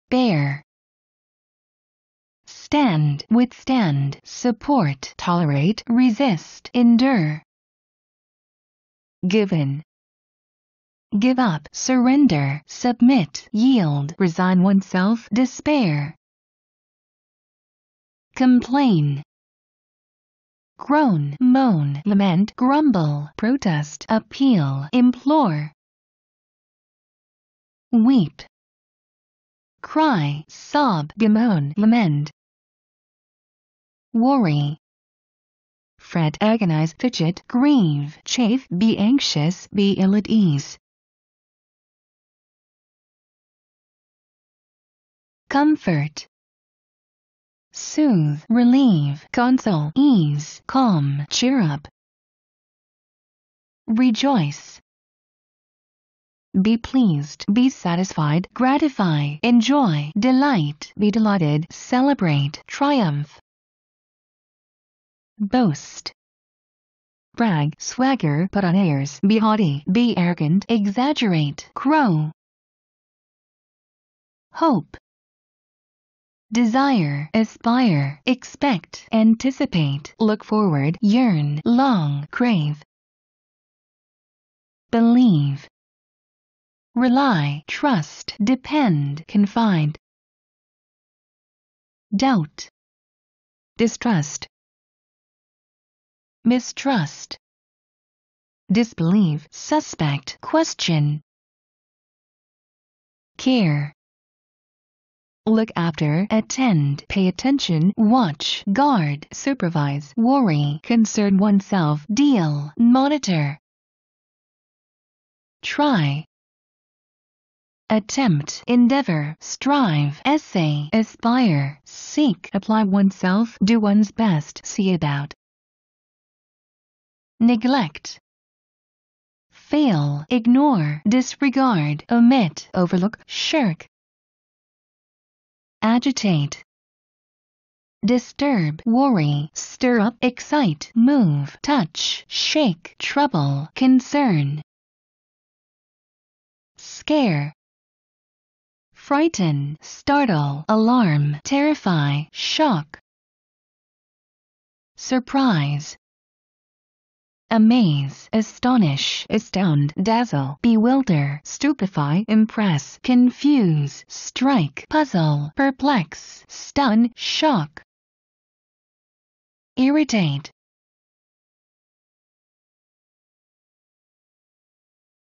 Bear. Stand, withstand, support, tolerate, resist, endure. Given. Give up, surrender, submit, yield, resign oneself, despair. Complain. Groan, moan, lament, grumble, protest, appeal, implore. weep, cry, sob, bemoan, lament, worry, fret, agonize, fidget, grieve, chafe, be anxious, be ill at ease. Comfort, soothe, relieve, console, ease, calm, cheer up. Rejoice, be pleased, be satisfied, gratify, enjoy, delight, be delighted, celebrate, triumph. Boast, brag, swagger, put on airs, be haughty, be arrogant, exaggerate, crow. Hope, desire, aspire, expect, anticipate, look forward, yearn, long, crave. Believe, rely, trust, depend, confide. Doubt, distrust, mistrust, disbelieve, suspect, question. Care, look after, attend, pay attention, watch, guard, supervise, worry, concern oneself, deal, monitor. Try, attempt, endeavor, strive, essay, aspire, seek, apply oneself, do one's best, see about. Neglect, fail, ignore, disregard, omit, overlook, shirk. Agitate, disturb, worry, stir up, excite, move, touch, shake, trouble, concern. Scare, frighten, startle, alarm, terrify, shock. Surprise, amaze, astonish, astound, dazzle, bewilder, stupefy, impress, confuse, strike, puzzle, perplex, stun, shock. Irritate,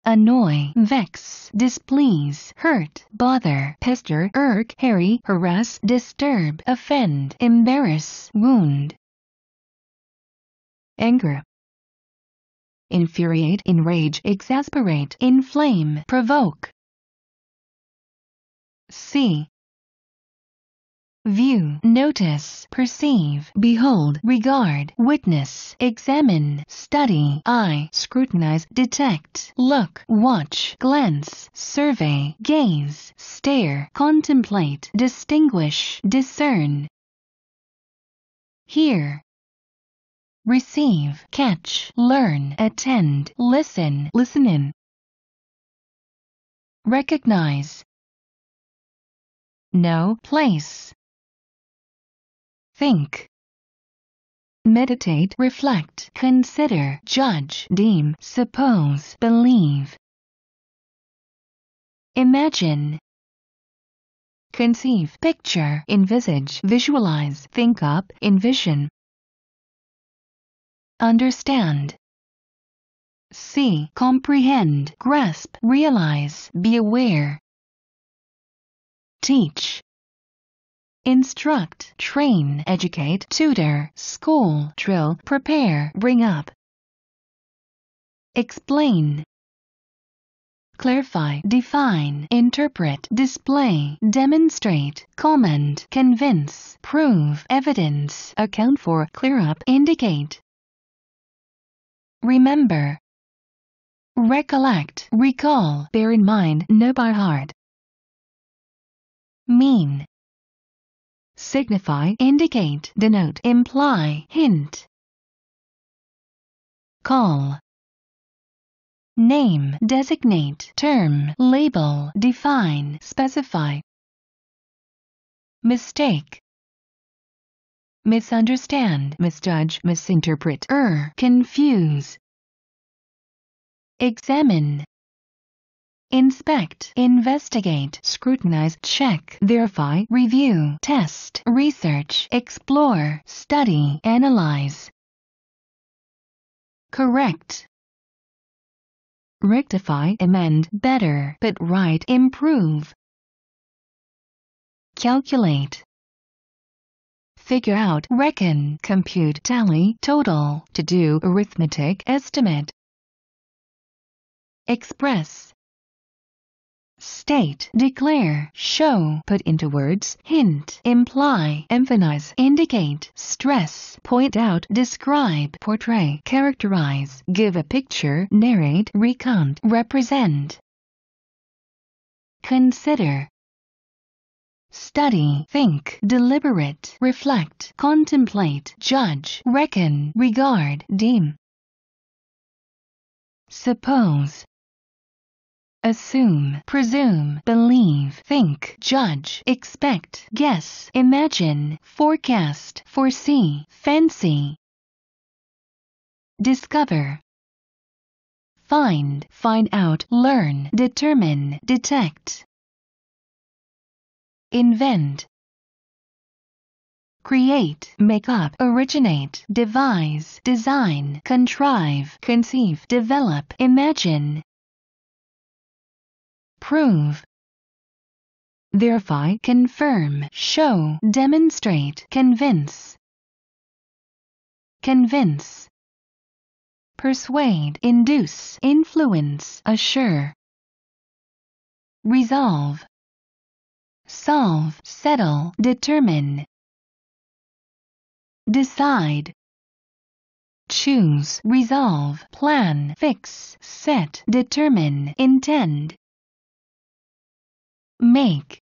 annoy, vex, displease, hurt, bother, pester, irk, harry, harass, disturb, offend, embarrass, wound. Anger, infuriate, enrage, exasperate, inflame, provoke. See, view, notice, perceive, behold, regard, witness, examine, study, eye, scrutinize, detect, look, watch, glance, survey, gaze, stare, contemplate, distinguish, discern. Hear, receive, catch, learn, attend, listen, listen in. Recognize, know, place. Think, meditate, reflect, consider, judge, deem, suppose, believe. Imagine, conceive, picture, envisage, visualize, think up, envision. Understand, see, comprehend, grasp, realize, be aware. Teach, instruct, train, educate, tutor, school, drill, prepare, bring up. Explain, clarify, define, interpret, display, demonstrate, comment, convince, prove, evidence, account for, clear up, indicate. Remember, recollect, recall, bear in mind, know by heart. Mean, signify, indicate, denote, imply, hint. Call, name, designate, term, label, define, specify. Mistake, misunderstand, misjudge, misinterpret, confuse. Examine, inspect, investigate, scrutinize, check, verify, review, test, research, explore, study, analyze. Correct, rectify, amend, better, put right, improve. Calculate. Figure out, reckon, compute, tally, total, to do, arithmetic, estimate. Express. State, declare, show, put into words, hint, imply, emphasize, indicate, stress, point out, describe, portray, characterize, give a picture, narrate, recount, represent. Consider. Study, think, deliberate, reflect, contemplate, judge, reckon, regard, deem. Suppose. Assume, presume, believe, think, judge, expect, guess, imagine, forecast, foresee, fancy. Discover. Find, find out, learn, determine, detect. Invent. Create, make up, originate, devise, design, contrive, conceive, develop, imagine. Prove. Verify, confirm, show, demonstrate, convince. Convince. Persuade, induce, influence, assure. Resolve. Solve, settle, determine. Decide. Choose, resolve, plan, fix, set, determine, intend. Make.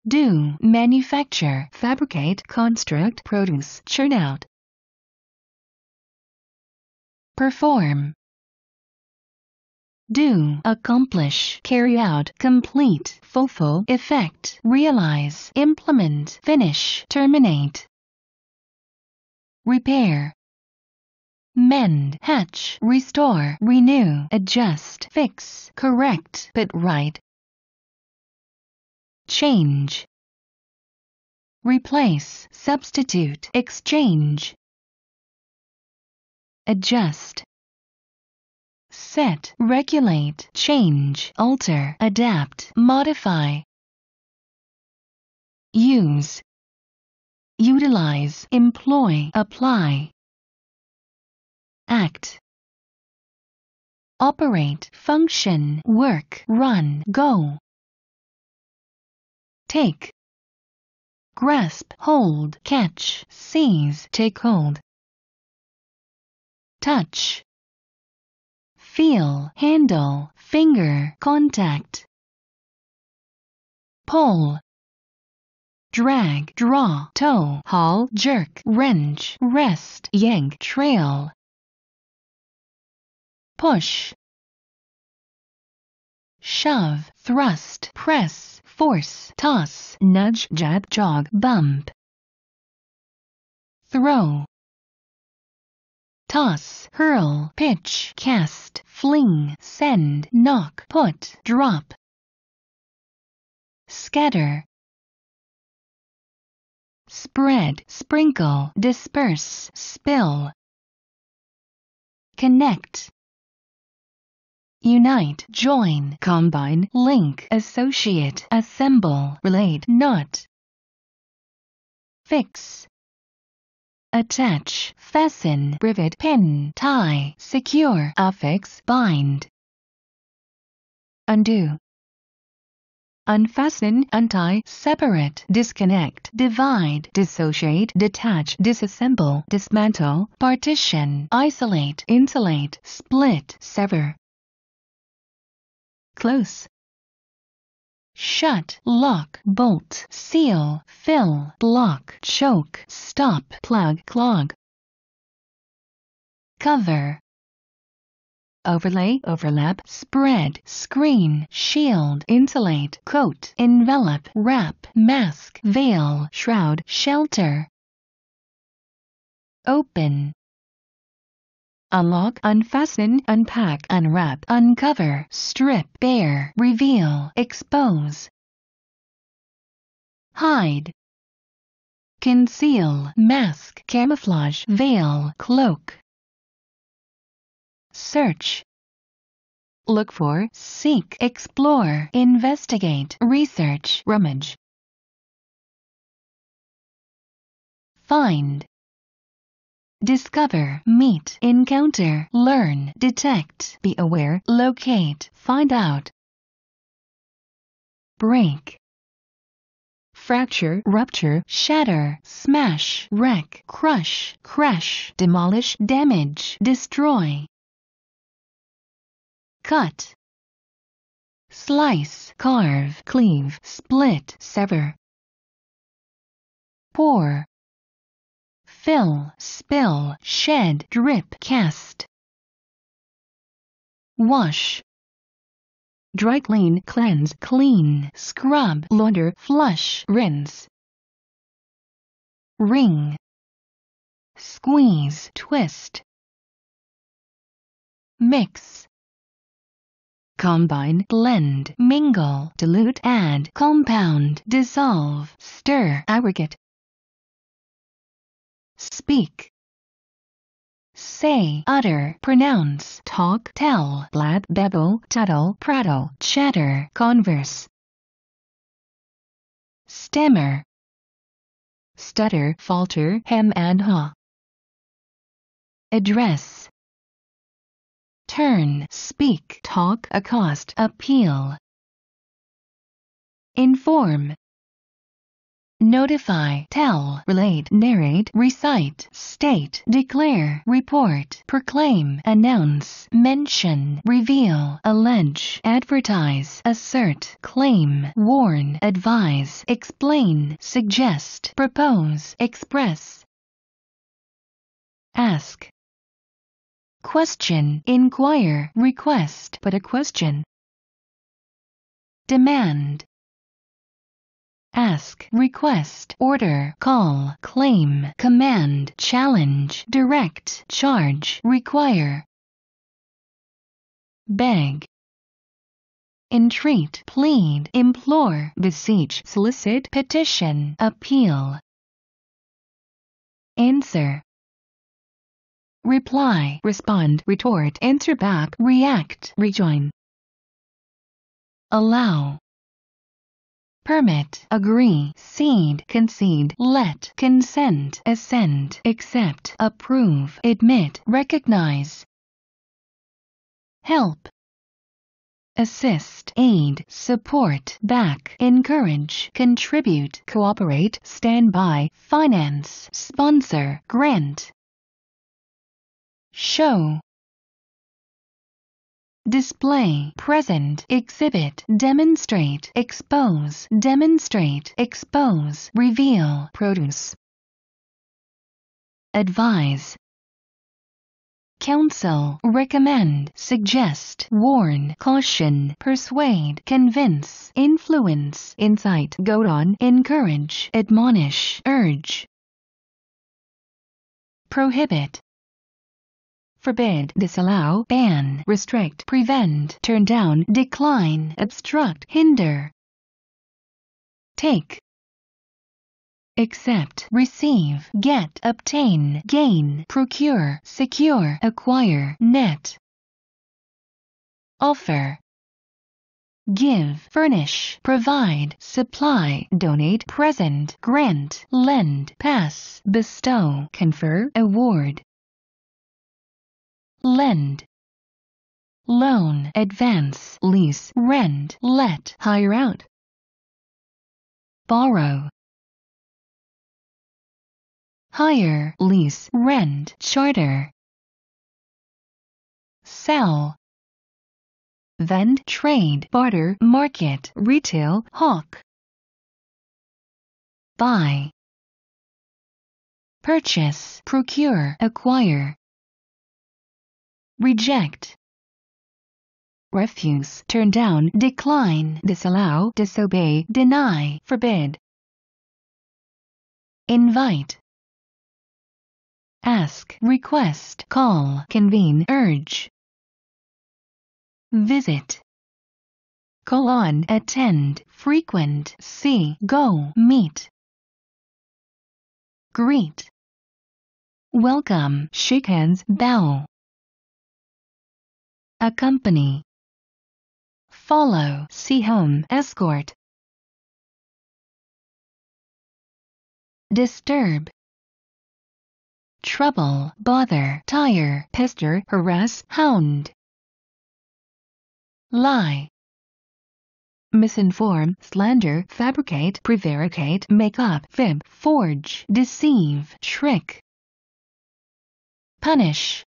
Do, manufacture, fabricate, construct, produce, churn out. Perform. Do, accomplish, carry out, complete, fulfill, effect, realize, implement, finish, terminate. Repair. Mend, hatch, restore, renew, adjust, fix, correct, put right. Change. Replace, substitute, exchange. Adjust. Set, regulate, change, alter, adapt, modify. Use. Utilize, employ, apply. Act. Operate, function, work, run, go. Take. Grasp, hold, catch, seize, take hold. Touch. Feel, handle, finger, contact. Pull. Drag, draw, tow, haul, jerk, wrench, rest, yank, trail. Push. Shove, thrust, press, force, toss, nudge, jab, jog, bump. Throw. Toss, hurl, pitch, cast, fling, send, knock, put, drop. Scatter. Spread, sprinkle, disperse, spill. Connect. Unite, join, combine, link, associate, assemble, relate, knot. Fix. Attach, fasten, rivet, pin, tie, secure, affix, bind. Undo. Unfasten, untie, separate, disconnect, divide, dissociate, detach, disassemble, dismantle, partition, isolate, insulate, split, sever. Close. Shut, lock, bolt, seal, fill, block, choke, stop, plug, clog. Cover. Overlay, overlap, spread, screen, shield, insulate, coat, envelop, wrap, mask, veil, shroud, shelter. Open. Unlock, unfasten, unpack, unwrap, uncover, strip, bare, reveal, expose. Hide. Conceal, mask, camouflage, veil, cloak. Search. look for, seek, explore, investigate, research, rummage. Find, discover, meet, encounter, learn, detect, be aware, locate, find out. Break, fracture, rupture, shatter, smash, wreck, crush, crash, demolish, damage, destroy. Cut, slice, carve, cleave, split, sever. Pour, fill, spill, shed, drip, cast. Wash, dry clean, cleanse, clean, scrub, launder, flush, rinse. Wring, squeeze, twist. Mix, combine, blend, mingle, dilute, add, compound, dissolve, stir, aggregate. Speak, say, utter, pronounce, talk, tell, blab, babble, tattle, prattle, chatter, converse. Stammer, stutter, falter, hem and haw. Address, turn, speak, talk, accost, appeal. Inform, notify, tell, relate, narrate, recite, state, declare, report, proclaim, announce, mention, reveal, allege, advertise, assert, claim, warn, advise, explain, suggest, propose, express. Ask, question, inquire, request, put a question. Demand, ask, request, order, call, claim, command, challenge, direct, charge, require. Beg, entreat, plead, implore, beseech, solicit, petition, appeal. Answer, reply, respond, retort, answer back, react, rejoin. Allow, permit, agree, cede, concede, let, consent, assent, accept, approve, admit, recognize. Help, assist, aid, support, back, encourage, contribute, cooperate, stand by, finance, sponsor, grant. Show, display, present, exhibit, demonstrate, expose, reveal, produce. Advise, counsel, recommend, suggest, warn, caution, persuade, convince, influence, incite, goad on, encourage, admonish, urge. Prohibit, forbid, disallow, ban, restrict, prevent, turn down, decline, obstruct, hinder. Take, accept, receive, get, obtain, gain, procure, secure, acquire, net. Offer, give, furnish, provide, supply, donate, present, grant, lend, pass, bestow, confer, award. Lend, loan, advance, lease, rent, let, hire out. Borrow, hire, lease, rent, charter. Sell, vend, trade, barter, market, retail, hawk. Buy, purchase, procure, acquire. Reject, refuse, turn down, decline, disallow, disobey, deny, forbid. Invite, ask, request, call, convene, urge. Visit, call on, attend, frequent, see, go, meet. Greet, welcome, shake hands, bow. Accompany, follow, see home, escort. Disturb, trouble, bother, tire, pester, harass, hound. Lie, misinform, slander, fabricate, prevaricate, make up, fib, forge, deceive, trick. Punish,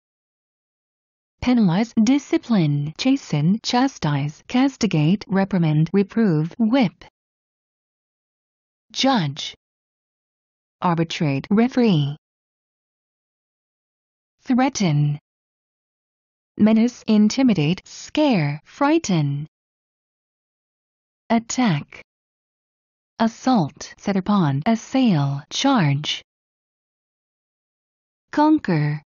penalize, discipline, chasten, chastise, castigate, reprimand, reprove, whip. Judge, arbitrate, referee. Threaten, menace, intimidate, scare, frighten. Attack, assault, set upon, assail, charge. Conquer,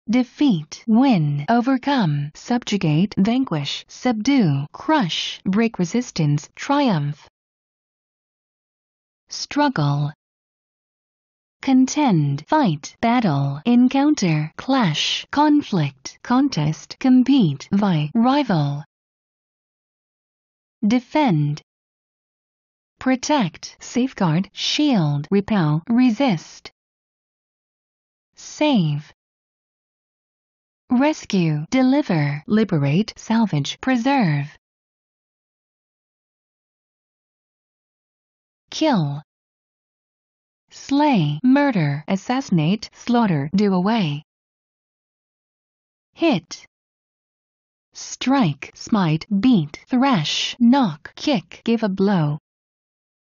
defeat, win, overcome, subjugate, vanquish, subdue, crush, break resistance, triumph. Struggle, contend, fight, battle, encounter, clash, conflict, contest, compete, vie, rival. Defend, protect, safeguard, shield, repel, resist. Save, rescue, deliver, liberate, salvage, preserve. Kill, slay, murder, assassinate, slaughter, do away. Hit, strike, smite, beat, thrash, knock, kick, give a blow.